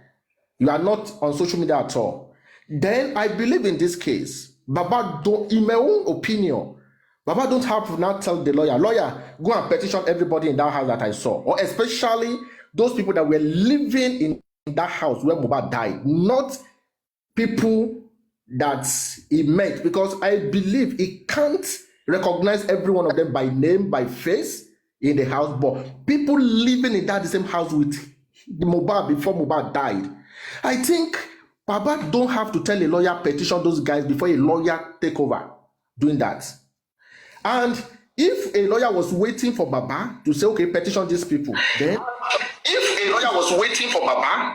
You are not on social media at all. Then I believe in this case, Baba don't, in my own opinion, Baba don't have to now tell the lawyer, go and petition everybody in that house that I saw, or especially those people that were living in that house where mohbad died, not people that he met, because I believe he can't recognize every one of them by name, by face in the house, but people living in that same house with the mohbad before mohbad died. I think Baba don't have to tell a lawyer, petition those guys before a lawyer take over doing that. And if a lawyer was waiting for Baba to say, okay, petition these people, then if a lawyer was waiting for Baba,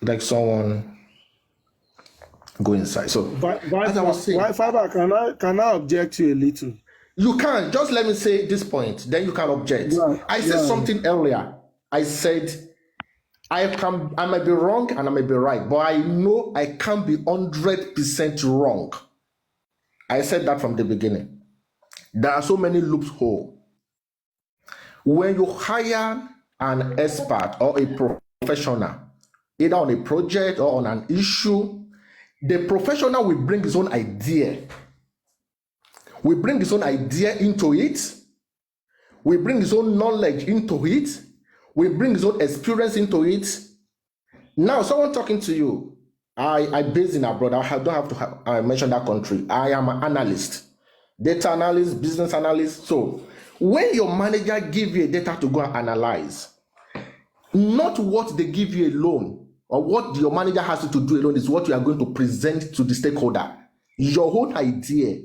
like someone go inside. So as I was saying, Father, can I object you a little? You can. Just let me say this point, then you can object. I said something earlier. I said I might be wrong and I might be right, but I know I can't be 100% wrong. I said that from the beginning. There are so many loopholes. When you hire an expert or a professional, either on a project or on an issue, the professional will bring his own idea. We bring his own idea into it. We bring his own knowledge into it. We bring his own experience into it. Now, someone talking to you, I based in abroad. I don't have to mention that country. I am an analyst, data analyst, business analyst. So when your manager gives you a data to go and analyze, Not what they give you alone or what your manager has to do alone is what you are going to present to the stakeholder. Your whole idea.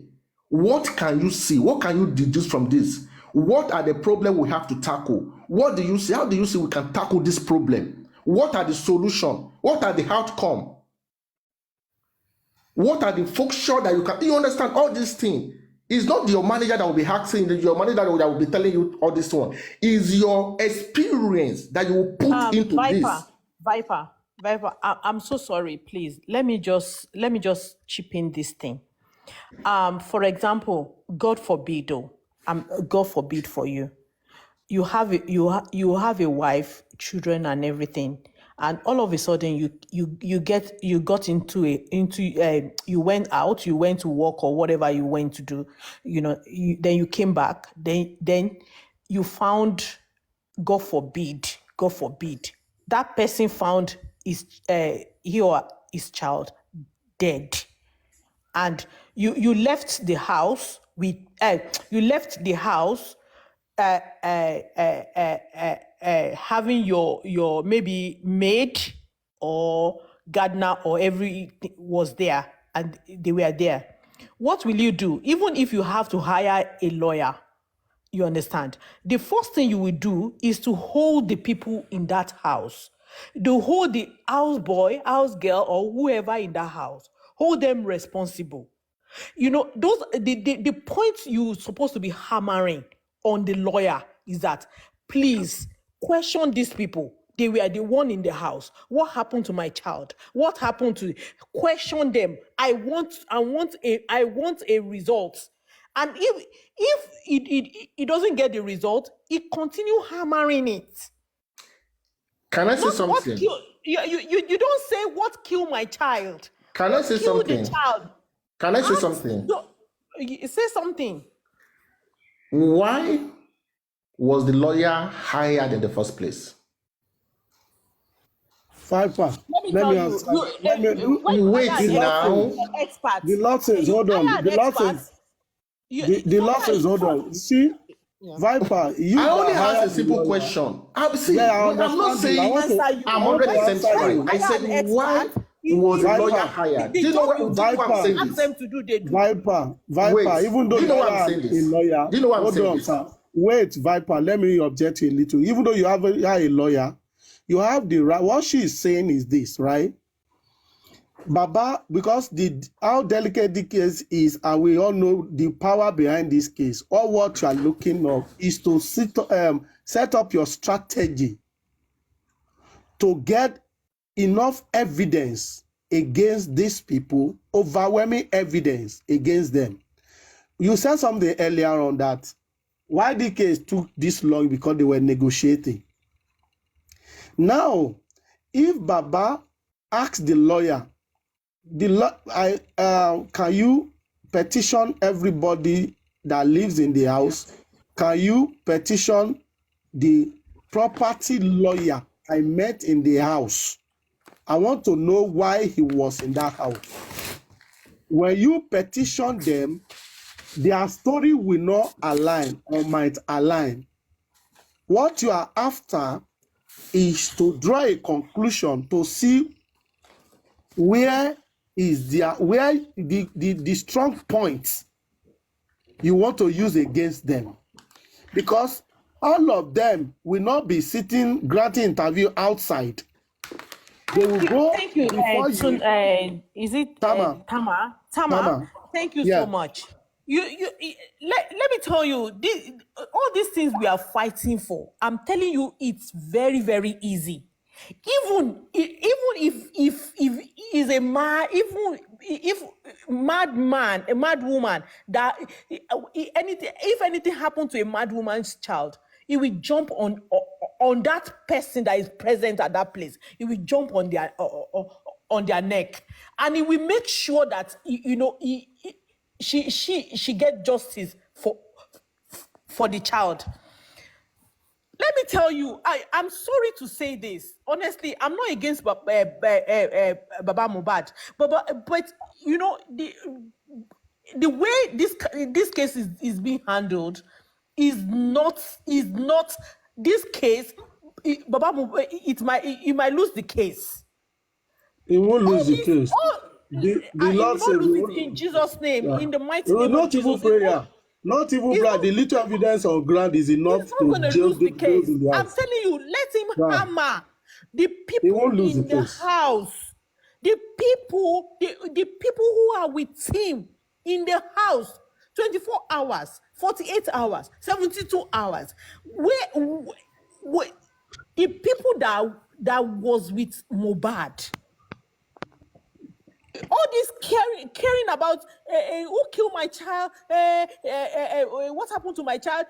What can you see? What can you deduce from this? What are the problems we have to tackle? What do you see? How do you see we can tackle this problem? What are the solutions? What are the outcomes? What are the function that you can? You understand all these things? It's not your manager that will be asking, your manager that will be telling you all this one. It's your experience that you will put into this. Viper, I'm so sorry. Please let me just chip in this thing. For example, God forbid, God forbid for you. You have a wife, children, and everything, and all of a sudden you got into you went out, you went to work or whatever you went to do, then you came back, then you found, God forbid, that person found he or his child dead, and you left the house with having your maybe maid or gardener or everything was there and they were there. What will you do? Even if you have to hire a lawyer, you understand, the first thing you will do is to hold the people in that house, to hold the house boy, house girl, or whoever in that house, hold them responsible. Those the point you're supposed to be hammering on the lawyer is that, please question these people. They were the one in the house. What happened to my child? What happened to? Question them. I want a result. And if it doesn't get the result, it continue hammering it. Can I say something? What kill, you don't say what killed my child. Can I say something? The child. Can I say something? Say something. Why was the lawyer hired in the first place? Viper, Let me tell you. Wait now. Experts. The law says, hold on. The law says, the law says, hold on. See, Viper, you. I only asked a simple question. I'm not saying I'm 100% right. I said, why was the lawyer hired? Do you know what I'm saying? Viper, Wait, even though do you know you what are I'm saying? a lawyer, Do you know what I'm hold saying? on, sir. Wait, Viper, let me object you a little. Even though you are a lawyer, you have the right. What she is saying is this, right? Baba, because how delicate the case is, and we all know the power behind this case, all what you are looking at is to set up your strategy to get enough evidence against these people, overwhelming evidence against them. You said something earlier on that why the case took this long because they were negotiating. Now, if Baba asks the lawyer, can you petition everybody that lives in the house? Can you petition the property lawyer I met in the house? I want to know why he was in that house. When you petition them, their story will not align or might align. What you are after is to draw a conclusion to see where the strong points you want to use against them, because all of them will not be sitting granting interview outside. They will go. Thank you. Is it Tama? Tama. Thank you so much. Let me tell you, all these things we are fighting for, I'm telling you, it's very, very easy. Even if is a man, even if madman, a mad woman, that if anything happened to a mad woman's child, he will jump on that person that is present at that place. He will jump on their neck, and he will make sure that she get justice for the child. Let me tell you, I'm sorry to say this. Honestly, I'm not against Baba Mohbad, but the way this case is being handled is not this case you might lose the case. He won't All lose the this, case. all The he Lord will not said he lose it won't. in Jesus' name, Yeah. in the mighty name of Not even Jesus. prayer, not even He's prayer. not, The little evidence on ground is he's enough not to going to jail lose the those case. in the I'm house. telling you, let him Yeah. hammer the He people won't lose the in the case. house, the people who are with him in the house, 24 hours, 48 hours, 72 hours. Where the people that was with Mohbad, all this caring about who killed my child, what happened to my child,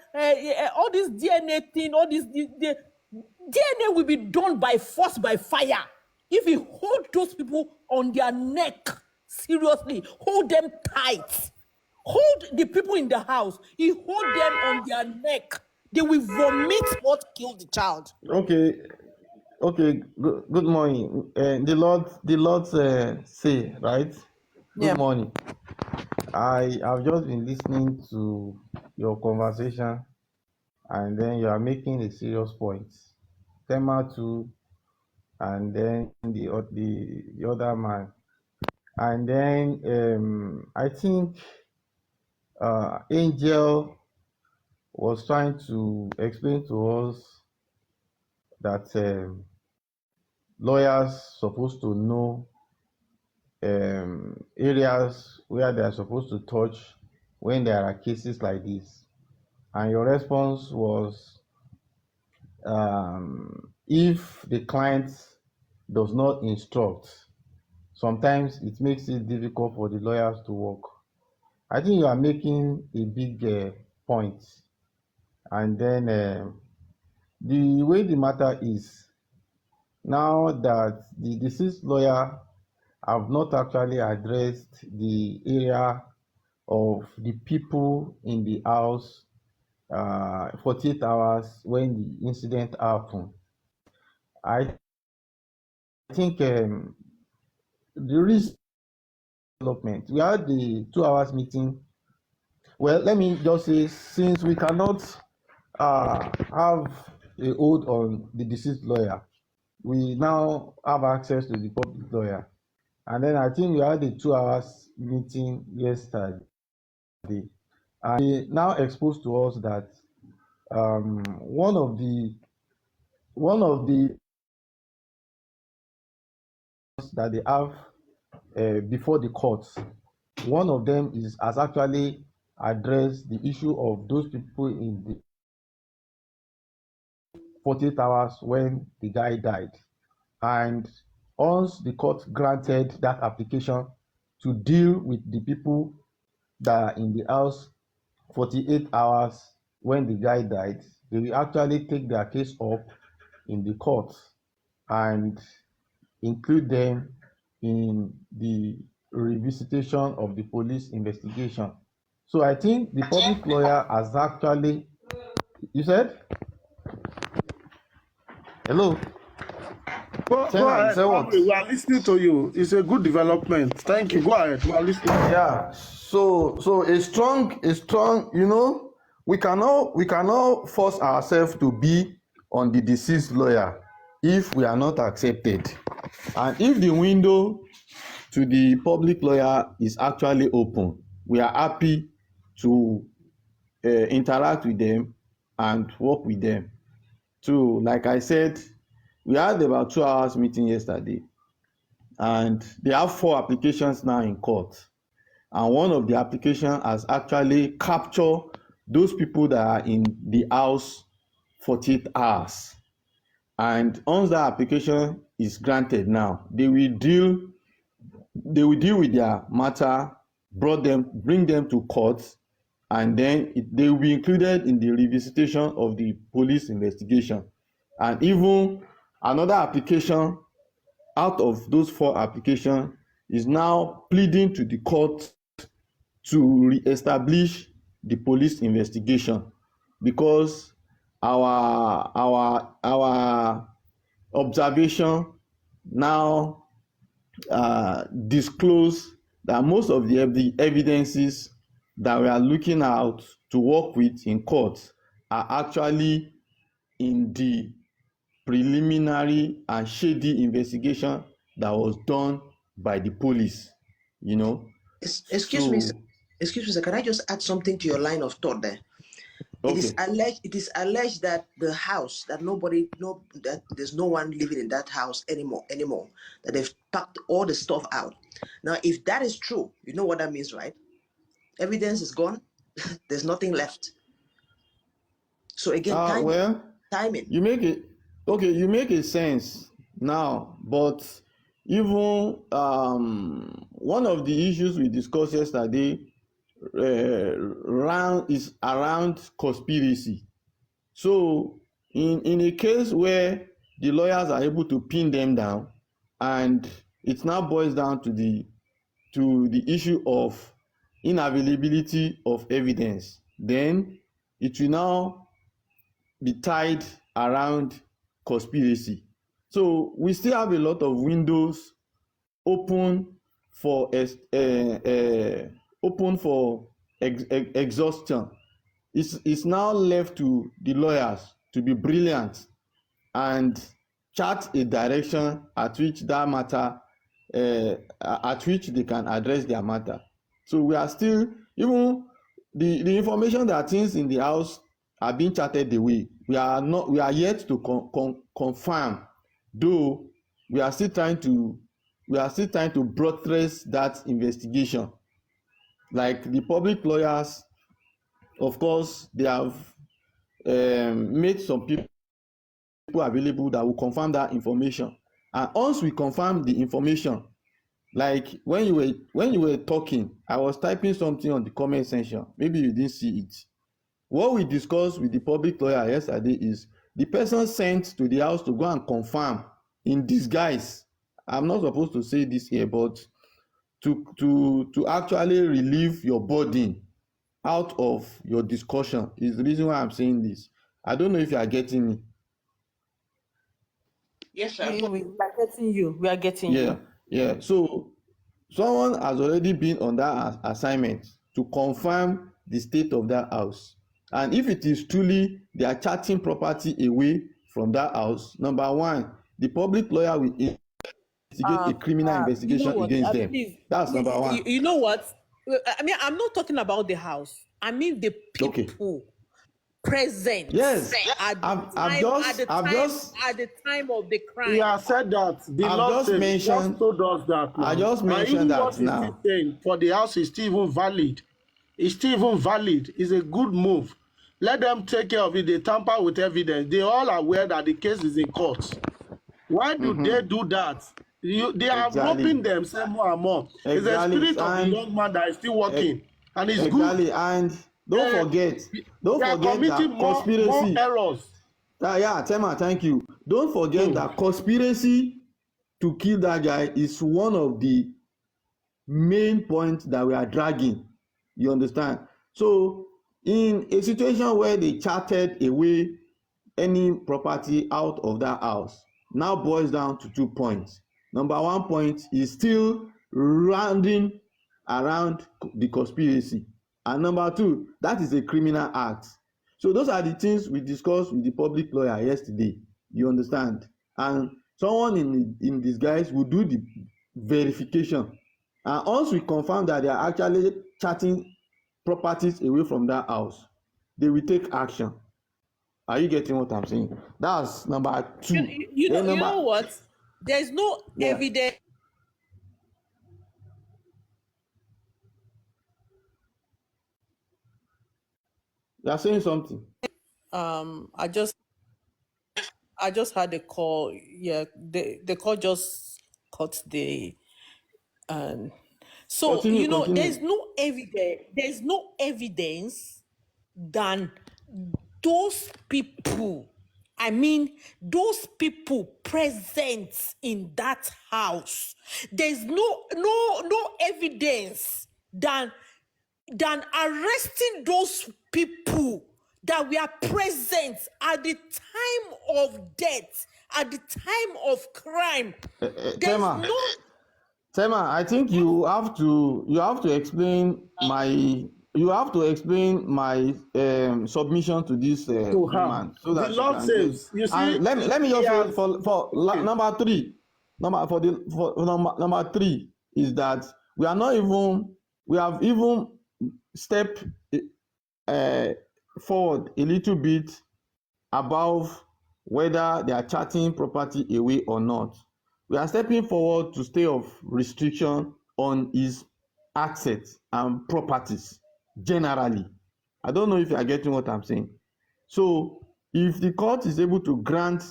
all this DNA thing, all this the DNA will be done by force, by fire. If you hold those people on their neck, seriously, hold them tight. Hold the people in the house. You hold them on their neck. They will vomit what killed the child. Okay, okay. Good morning. The Lord say, right. Good Yeah. morning. I have just been listening to your conversation, and then you are making a serious point. Tema too, and then the other man, and then I think Angel was trying to explain to us that lawyers supposed to know areas where they are supposed to touch when there are cases like this. And your response was if the client does not instruct, sometimes it makes it difficult for the lawyers to work. I think you are making a big point. And then the way the matter is, now that the deceased lawyer have not actually addressed the area of the people in the house 48 hours when the incident happened. I think the risk development, we had the 2 hours meeting. Well, let me just say, since we cannot have a hold on the deceased lawyer, we now have access to the public lawyer. And then I think we had a 2 hours meeting yesterday. And they now exposed to us that one of the that they have before the courts, one of them has actually addressed the issue of those people in the 48 hours when the guy died. And once the court granted that application to deal with the people that are in the house 48 hours when the guy died, they will actually take their case up in the court and include them in the revisitation of the police investigation. So I think the public lawyer has actually, you said? Hello? Go Chena, you ahead, said what? Kwame. We are listening to you. It's a good development. Thank you. Go ahead. We are listening. Yeah. So a strong, we cannot force ourselves to be on the deceased lawyer if we are not accepted. And if the window to the public lawyer is actually open, we are happy to interact with them and work with them. So, like I said, we had about 2 hours meeting yesterday, and they have 4 applications now in court. And one of the application has actually captured those people that are in the house 48 hours. And once that application is granted now, they will deal with their matter, bring them to court, and then they will be included in the revisitation of the police investigation. And even another application out of those 4 applications is now pleading to the court to re-establish the police investigation, because our observation now disclose that most of the evidences that we are looking out to work with in court are actually in the preliminary and shady investigation that was done by the police, you know. Excuse me, sir. So, Excuse me, sir. Can I just add something to your line of thought there? okay. It is alleged that the house that that there's no one living in that house anymore. That they've packed all the stuff out. Now, if that is true, you know what that means, right? Evidence is gone. There's nothing left. So again, Well, timing. you make it okay. You make a sense now, but even one of the issues we discussed yesterday is around conspiracy. So, in a case where the lawyers are able to pin them down, and it now boils down to the issue of inavailability of evidence, then it will now be tied around conspiracy. So we still have a lot of windows open for exhaustion. It's now left to the lawyers to be brilliant and chart a direction at which that matter at which they can address their matter. So we are still, even the information that things in the house are being charted away. We are yet to confirm, though we are still trying to buttress that investigation. Like the public lawyers, of course, they have made some people available that will confirm that information. And once we confirm the information, like when you were talking, I was typing something on the comment section. Maybe you didn't see it. What we discussed with the public lawyer yesterday is the person sent to the house to go and confirm in disguise. I'm not supposed to say this here, but to actually relieve your burden out of your discussion is the reason why I'm saying this. I don't know if you are getting me. Yes, sir. We are getting you. We are getting Yeah, you. yeah. So someone has already been on that assignment to confirm the state of that house. And if it is truly they are charting property away from that house, number one, the public lawyer will instigate a criminal You know investigation what? against them. Please, That's number one. you know what? I mean, I'm not talking about the house. I mean the Okay. people present Yes, at the time of the He crime. has said that the I've Lord just says, he just mentioned. told us that now. I just And mentioned even that what he's still now. saying for the house is still even valid. It's still even valid. It's a good move. Let them take care of it. They tamper with evidence. They all are aware that the case is in court. Why do they do that? They are roping Exactly. themselves more and more. It's the Exactly. spirit of the And young man that is still working. And it's good. exactly. And don't They, forget, they are committing that more conspiracy. errors. Yeah, Tema, thank you. Don't forget that conspiracy to kill that guy is one of the main points that we are dragging. You understand? So, in a situation where they charted away any property out of that house, now boils down to 2 points. Number one point is still rounding around the conspiracy, and number two, that is a criminal act. So those are the things we discussed with the public lawyer yesterday. You understand? And someone in disguise will do the verification, and once we confirm that they are actually charting properties away from that house, they will take action. Are you getting what I'm saying? That's number two. Then You know number, what? There's no yeah, evidence. you are saying something. Um, I just I just had a call. Yeah, the call just cut the and so Continue, there's continue. no evidence. There's no evidence than those people. I mean, those people present in that house. There's no evidence than arresting those people that were present at the time of death, at the time of crime. There's Tema, I think you have to explain you have to explain my submission to this To her. woman so The that she Lord can get. saves. You see, And let me he just say has for okay. number three, number three is that we have even stepped forward a little bit above whether they are charting property away or not. We are stepping forward to stay of restriction on his assets and properties generally. I don't know if you are getting what I'm saying. So if the court is able to grant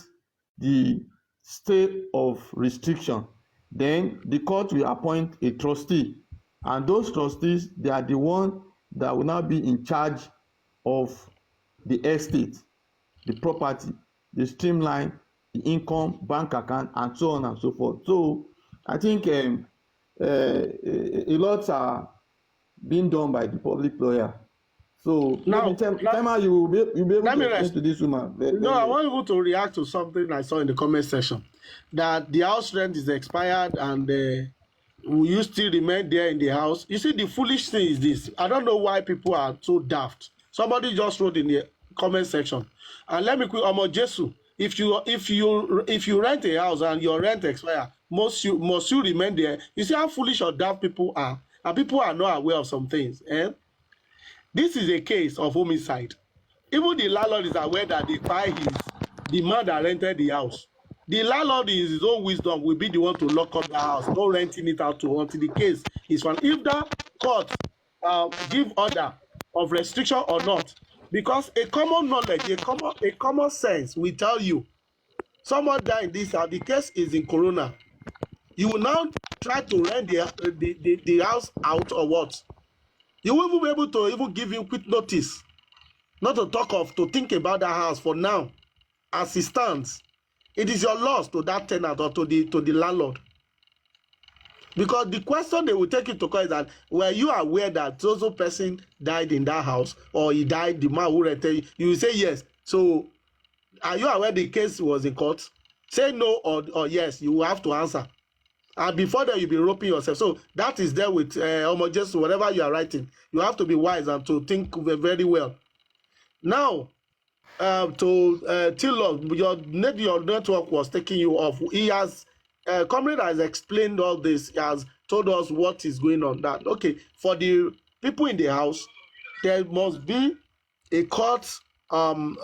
the stay of restriction, then the court will appoint a trustee, and those trustees, they are the one that will now be in charge of the estate, the property, the streamline, the income, bank account, and so on and so forth. So I think a lot are being done by the public lawyer. So maybe Tema, you will be able to explain to this woman. No, I want you to react to something I saw in the comment section, that the house rent is expired and will you still remain there in the house? You see, the foolish thing is this. I don't know why people are so daft. Somebody just wrote in the comment section, and let me quick, Jesu, if you rent a house and your rent expire, must you remain there? You see how foolish or daft people are, and people are not aware of some things. This is a case of homicide. Even the landlord is aware that the man that rented the house. The landlord, in his own wisdom, will be the one to lock up the house, not renting it out to until the case is found. If the court give order of restriction or not, because a common knowledge, a common sense will tell you, someone died in this house, the case is in Corona. You will now try to rent the house out or what? You won't even be able to even give him quick notice. Not to talk of to think about that house for now, as it stands. It is your loss to that tenant or to the landlord. Because the question they will take you to court is that, were you aware that so person died in that house, or he died, the man who rented you will say yes. So are you aware the case was in court? Say no or yes, you will have to answer. And before that, you'll be roping yourself. So that is there with just whatever you are writing. You have to be wise and to think very well. Now, Tilo, your network was taking you off. He has, Comrade has explained all this. He has told us what is going on. That okay, for the people in the house, there must be a court, some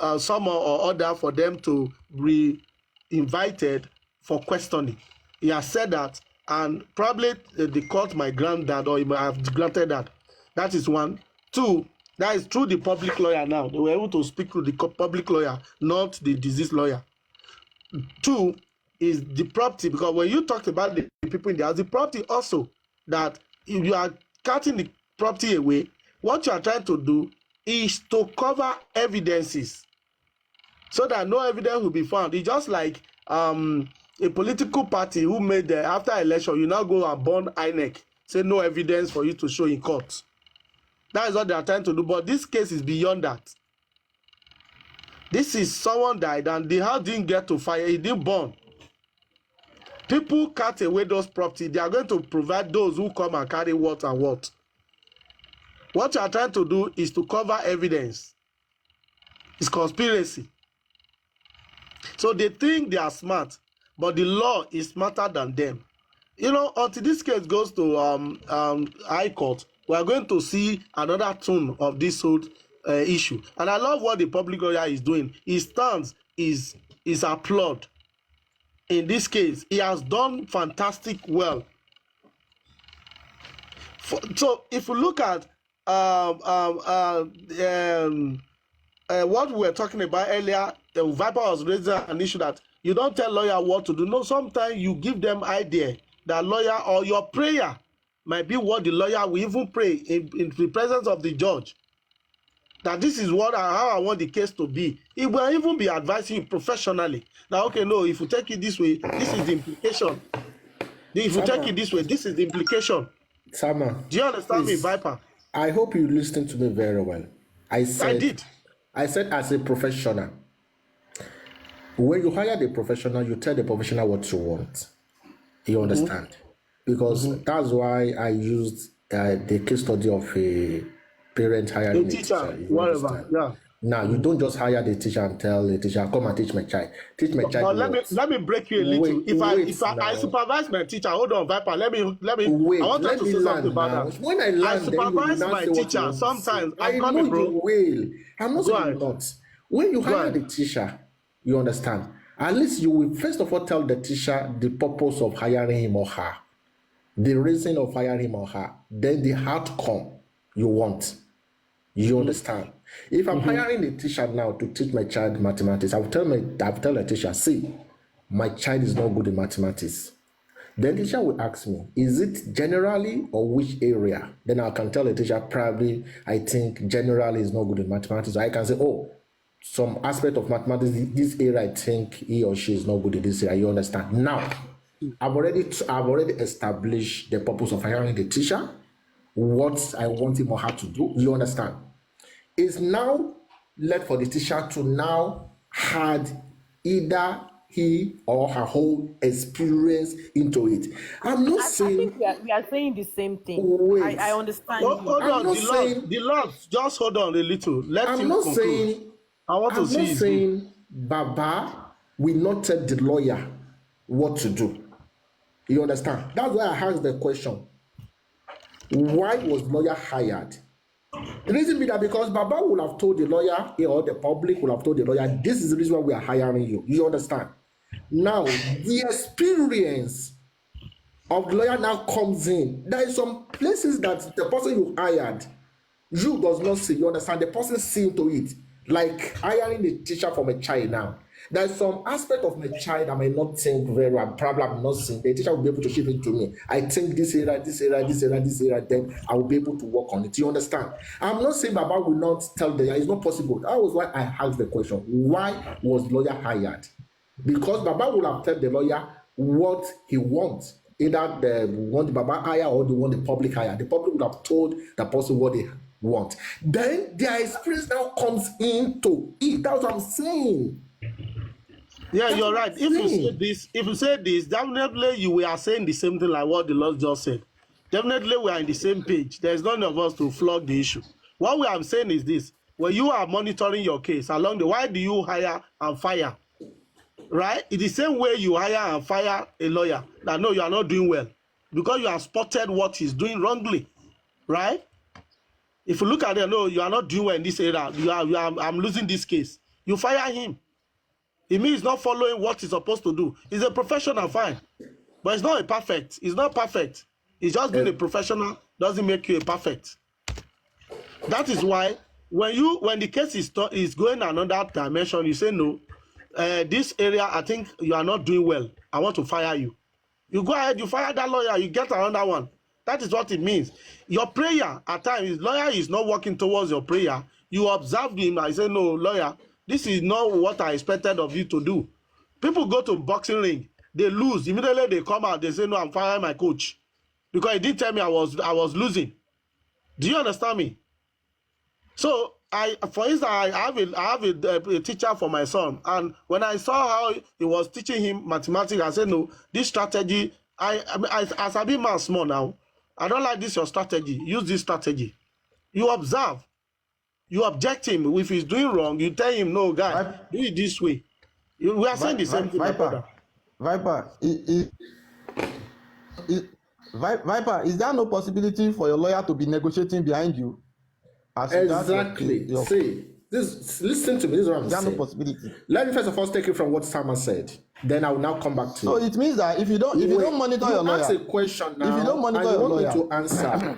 or other for them to be invited for questioning. He has said that, and probably the court might grant that, or he might have granted that. That is one. Two, that is through the public lawyer now. They were able to speak to the public lawyer, not the deceased lawyer. Two is the property, because when you talked about the people in the house, the property also, that if you are cutting the property away, what you are trying to do is to cover evidences so that no evidence will be found. It's just like a political party who made after election, you now go and burn INEC, say no evidence for you to show in court. That is what they are trying to do. But this case is beyond that. This is someone died and the house didn't get to fire, it didn't burn. People cut away those property. They are going to provide those who come and carry what and what. What you are trying to do is to cover evidence. It's conspiracy. So they think they are smart, but the law is smarter than them. You know, until this case goes to High Court, we are going to see another tune of this whole issue. And I love what the public lawyer is doing. His stance is applaud. In this case, he has done fantastic well. So if you look at what we were talking about earlier, the Viper was raising an issue that you don't tell lawyer what to do. No, sometimes you give them idea. That lawyer or your prayer might be what the lawyer will even pray in the presence of the judge. That this is what how I want the case to be. He will even be advising you professionally. Now, okay, no, if you take it this way, this is the implication. If you take it this way, this is the implication. Sama, do you understand me, Viper? I hope you listened to me very well. I did. I said as a professional, when you hire the professional, you tell the professional what you want. You understand? Because that's why I used the case study of parent hiring a teacher, teacher. You whatever. understand? Yeah. Now you don't just hire the teacher and tell the teacher, come and teach my child. Teach my child But what? let me break you a little. Wait, If wait I now. supervise my teacher, hold on, Viper. Let me. I Wait, wanted let to me say something land about now. that. When I I land, then you will supervise now my say what you teacher. want to say. Sometimes I I'm know coming, bro. you will. I'm not Go saying you ahead. will not. When you Go hire ahead. the teacher, you understand. At least you will first of all tell the teacher the purpose of hiring him or her, the reason of hiring him or her, then the outcome you want. You understand? If I'm hiring a teacher now to teach my child mathematics, I'll tell the teacher, see, my child is not good in mathematics. Then the teacher will ask me, is it generally or which area? Then I can tell the teacher, probably, I think generally is not good in mathematics. So I can say, oh, some aspect of mathematics, this area, I think he or she is not good in this area. You understand? Now, I've already established the purpose of hiring the teacher, what I want him or her to do. You understand? It's now left for the teacher to now add either he or her whole experience into it. I'm not I think saying we are saying the same thing. wait. I understand you. Hold I'm on, not saying the Lord, just hold on a little. Let I'm him not conclude. saying I want to I'm see not his view. saying Baba will not tell the lawyer what to do. You understand? That's why I asked the question. Why was lawyer hired? The reason be that because Baba would have told the lawyer or the public would have told the lawyer, this is the reason why we are hiring you. You understand? Now, the experience of the lawyer now comes in. There is some places that the person you hired, you does not see. You understand? The person see into it. Like hiring a teacher from a child now. There's some aspect of my child I may not think very well. Probably I'm not seeing. The teacher will be able to shift it to me. I think this area, this area, this area, this area, then I will be able to work on it. You understand? I'm not saying Baba will not tell the lawyer. It's not possible. That was why I asked the question. Why was lawyer hired? Because Baba will have told the lawyer what he wants. Either the want the Baba hire or the want the public hire. The public would have told the person what they want. Then their experience now comes into it. That's what I'm saying. Yeah, That's you're what right. I'm If you say this, definitely you are saying the same thing like what the Lord just said. Definitely we are in the same page. There's none of us to flog the issue. What we are saying is this: when you are monitoring your case along the, why do you hire and fire? Right? In the same way you hire and fire a lawyer that no, you are not doing well because you have spotted what he's doing wrongly. Right? If you look at it, no, you are not doing well in this area. I'm losing this case. You fire him. It means he's not following what he's supposed to do. He's a professional, fine. But it's not a perfect. It's not perfect. It's just being a professional doesn't make you a perfect. That is why when the case is going another dimension, you say no, this area I think you are not doing well. I want to fire you. You go ahead, you fire that lawyer, you get another one. That is what it means. Your prayer at times, lawyer is not working towards your prayer. You observe him and say, no, lawyer, this is not what I expected of you to do. People go to boxing ring, they lose. Immediately they come out, they say, no, I'm firing my coach. Because he didn't tell me I was losing. Do you understand me? So for instance, I have a teacher for my son, and when I saw how he was teaching him mathematics, I said, no, this strategy, as I be man small now, I don't like this your strategy. Use this strategy. You observe, you object him. If he's doing wrong, you tell him, no, guy, do it this way. We are saying the same thing, my brother. Viper, Viper, is there no possibility for your lawyer to be negotiating behind you? Exactly. See, listen to me. This is what I'm saying. No possibility. Let me first of all take it from what Simon said. Then I will now come back to so it means that if you don't monitor your lawyer, ask a question now, if you don't monitor your lawyer, me to answer.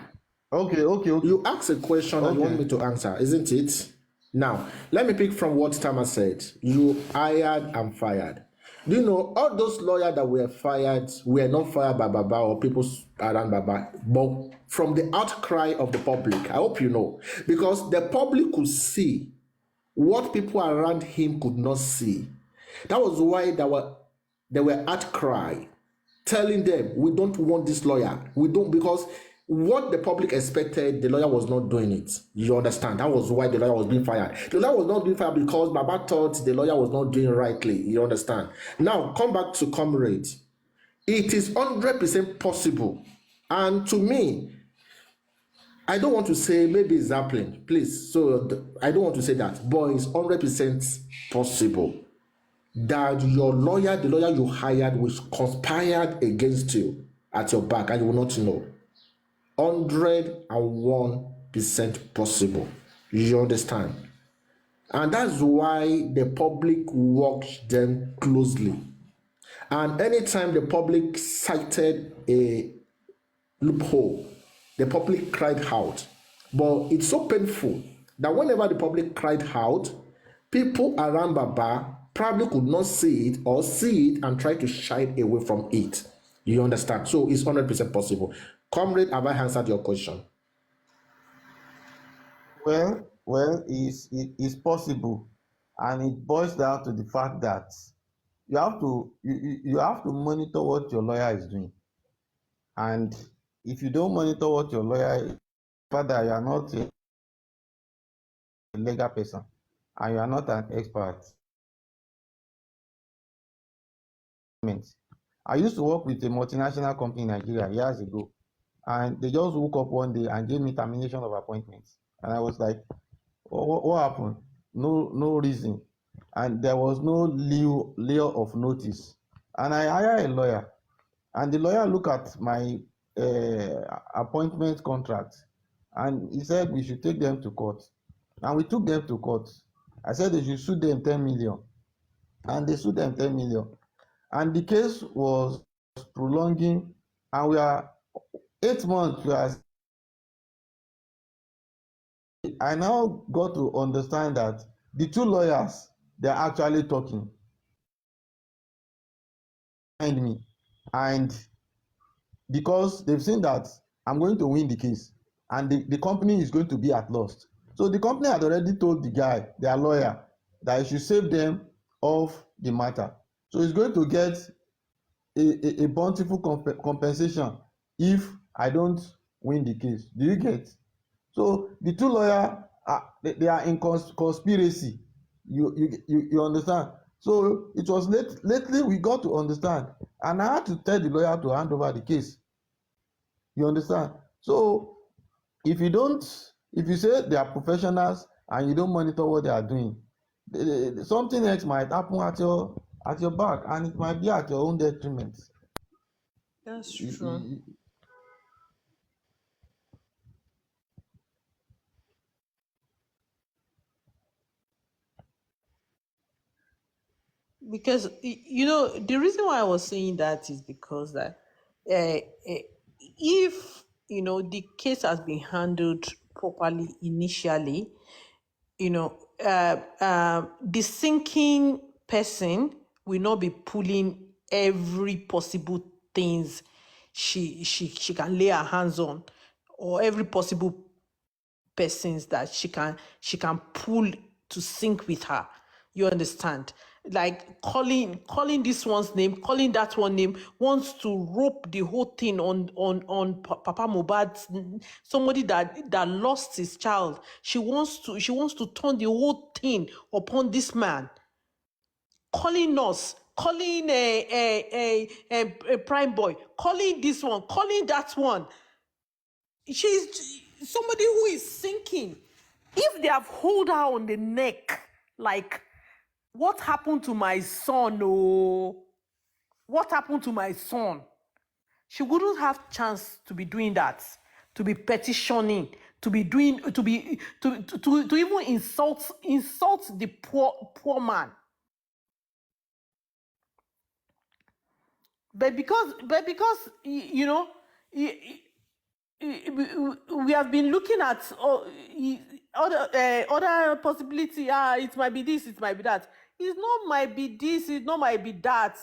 okay. You ask a question and you want me to answer, isn't it? Now, let me pick from what Thomas said. You hired and fired. Do you know all those lawyers that were fired were not fired by Baba or people around Baba, but from the outcry of the public? I hope you know. Because the public could see what people around him could not see. That was why there were outcry telling them, we don't want this lawyer. We don't, because what the public expected, the lawyer was not doing it. You understand? That was why the lawyer was being fired. The lawyer was not being fired because Baba thought the lawyer was not doing rightly. You understand? Now, come back to Comrade. It is 100% possible. And to me, I don't want to say maybe it's happening, please. So I don't want to say that, but it's 100% possible that your lawyer, the lawyer you hired, was conspired against you at your back, and you will not know. 101% possible. You understand? And that's why the public watched them closely. And anytime the public cited a loophole, the public cried out. But it's so painful that whenever the public cried out, people around Baba probably could not see it or see it and try to shy away from it. You understand? So it's 100% possible. Comrade, have I answered your question? It's possible, and it boils down to the fact that you have to monitor what your lawyer is doing, and if you don't monitor what your lawyer is, father, you are not a legal person, and you are not an expert. I used to work with a multinational company in Nigeria years ago, and they just woke up one day and gave me termination of appointments, and I was like, what happened? No reason, and there was no layer of notice, and I hired a lawyer, and the lawyer looked at my appointment contract, and he said we should take them to court, and we took them to court. I said they should sue them 10 million, and they sued them 10 million, and the case was prolonging, and we are 8 months. I now got to understand that the two lawyers, they're actually talking behind me, and because they've seen that I'm going to win the case, and the company is going to be at loss. So the company had already told the guy, their lawyer, that he should save them of the matter. So he's going to get a bountiful compensation if I don't win the case. Do you get? So the two lawyers, they are in conspiracy. You understand? So it was lately we got to understand, and I had to tell the lawyer to hand over the case. You understand? So if you say they are professionals and you don't monitor what they are doing, something else might happen at your back, and it might be at your own detriment. That's You- true. you- Because the reason why I was saying that is because that if the case has been handled properly initially, the sinking person will not be pulling every possible things she can lay her hands on, or every possible persons that she can pull to sync with her. You understand? Like calling this one's name, calling that one name, wants to rope the whole thing on Papa Mohbad, somebody that lost his child. She wants to turn the whole thing upon this man, calling us, calling a prime boy, calling this one, calling that one. She's somebody who is sinking. If they have hold her on the neck, like, what happened to my son? Oh, what happened to my son? She wouldn't have chance to be doing that, to be petitioning, to be doing, to even insult the poor man. But because we have been looking at other possibility. It might be this, it might be that. It's not might be this, it not might be that.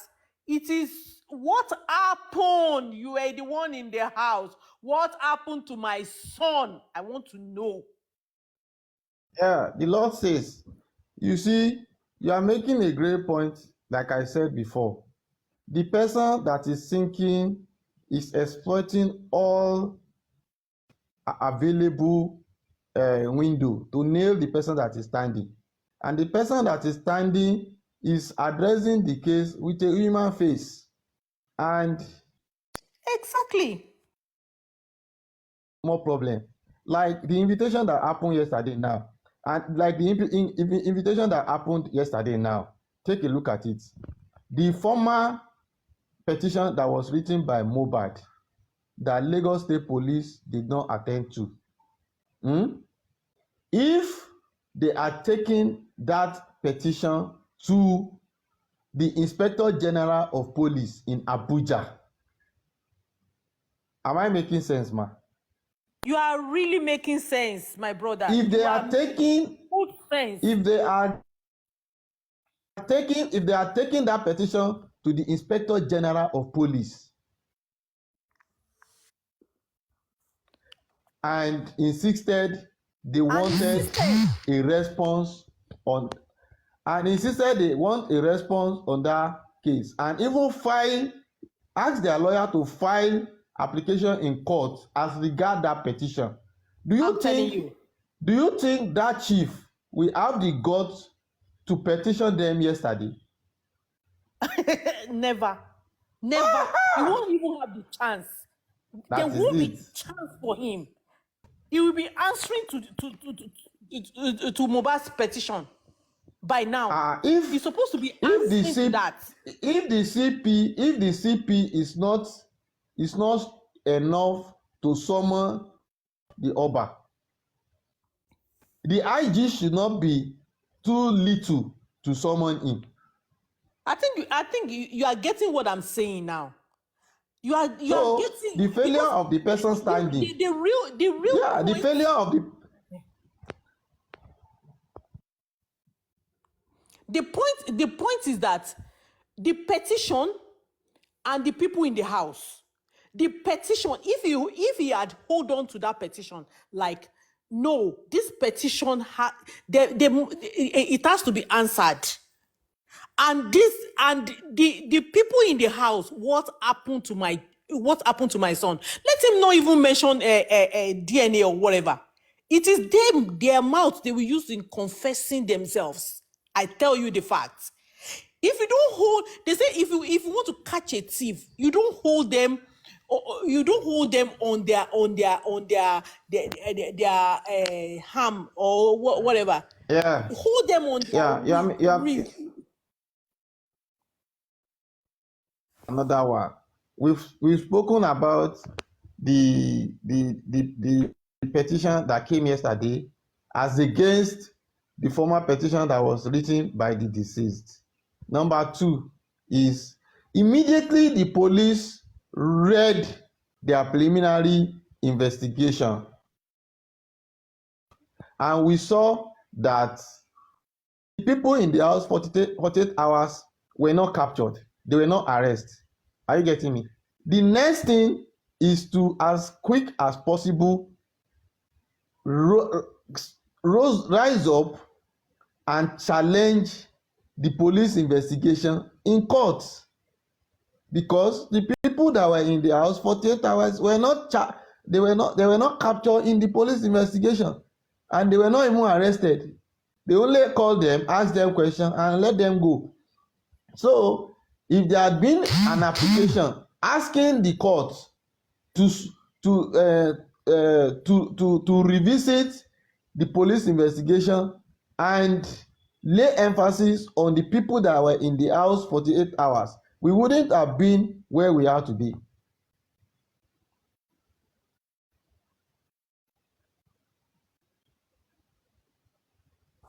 It is what happened. You were the one in the house. What happened to my son? I want to know. yeah, the Lord says, you see, you are making a great point, like I said before. The person that is sinking is exploiting all available window to nail the person that is standing. And the person that is standing is addressing the case with a human face. And Exactly. more problem. like the invitation that happened yesterday now, and like the invitation that happened yesterday now, take a look at it. The former petition that was written by Mohbad that Lagos State Police did not attend to. If they are taking that petition to the Inspector General of Police in Abuja, am I making sense, ma? You are really making sense, my brother. If they You are taking, good sense. if they are taking that petition to the Inspector General of Police and insisted they wanted a response on, and insisted they want a response on that case, and even ask their lawyer to file application in court as regard that petition. Do you think that chief will have the guts to petition them yesterday? Never. You won't even have the chance. There won't be chance for him. He will be answering to Mohbad's petition by now. If he's supposed to be answering to that. If the CP is not enough to summon the Oba, the IG should not be too little to summon him. I think you are getting what I'm saying now. You are getting the failure of the person standing. The real point, the failure of the point is that the petition and the people in the house, the petition, if he had hold on to that petition, like, no, this petition it has to be answered. And the people in the house, what happened to my son? Let him not even mention DNA or whatever. It is their mouth they will use in confessing themselves. I tell you the facts. If you don't hold, they say if you want to catch a thief, you don't hold them. You don't hold them on their ham or whatever. Yeah. Hold them on their Another one. We've spoken about the petition that came yesterday as against the former petition that was written by the deceased. Number two is immediately the police read their preliminary investigation, and we saw that the people in the house 48 hours were not captured. They were not arrested. Are you getting me? The next thing is to, as quick as possible, rise up and challenge the police investigation in court, because the people that were in the house 48 hours were not they were not captured in the police investigation, and they were not even arrested. They only called them, asked them questions, and let them go. So if there had been an application asking the court to revisit the police investigation and lay emphasis on the people that were in the house 48 hours, we wouldn't have been where we are today.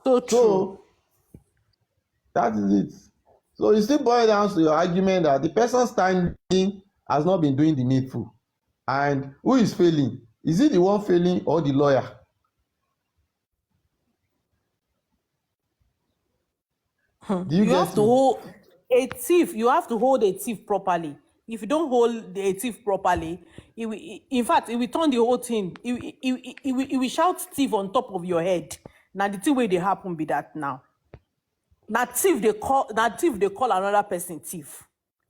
So true. So that is it. So it still boils down to your argument that the person standing has not been doing the needful. And who is failing? Is it the one failing or the lawyer? You have to hold a thief. You have to hold a thief properly. If you don't hold a thief properly, in fact, it will turn the whole thing. It will shout thief on top of your head. Now the thing where they happen be that now. Now thief they call another person thief.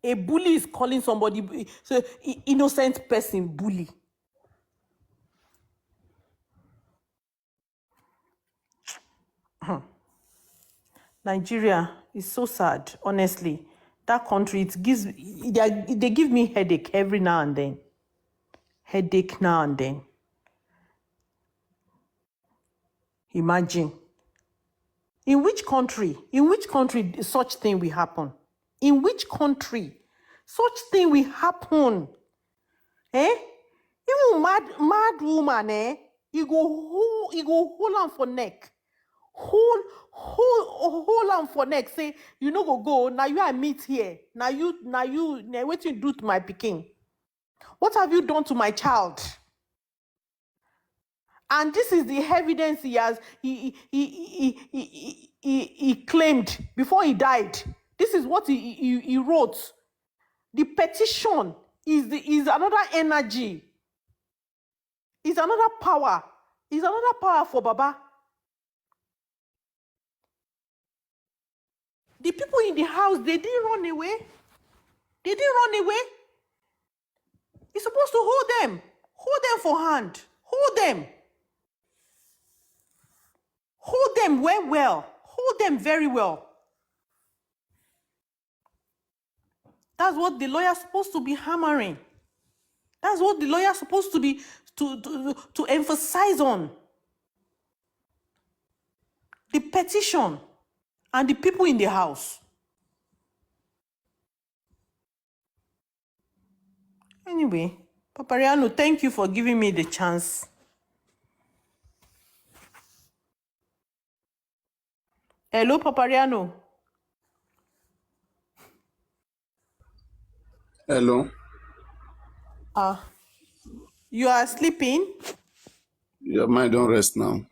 A bully is calling somebody so innocent person bully. Nigeria is so sad, honestly. That country, they give me headache every now and then. Headache now and then. Imagine. In which country such thing will happen? In which country such thing will happen? Eh? Even mad woman, you go hold on for neck. Hold on for neck. Say, you no go. Now you are meet here. Now you, what you do to my pikin? What have you done to my child? And this is the evidence he claimed before he died. This is what he wrote. The petition is another energy. Is another power. Is another power for Baba. The people in the house, they didn't run away. They didn't run away. You're supposed to hold them. Hold them for hand. Hold them. Hold them well. Hold them very well. That's what the lawyer's supposed to be hammering. That's what the lawyer's supposed to be to emphasize on. The petition and the people in the house. Anyway, Papariano, thank you for giving me the chance. Hello, Papariano. Hello. You are sleeping? Your mind don't rest now.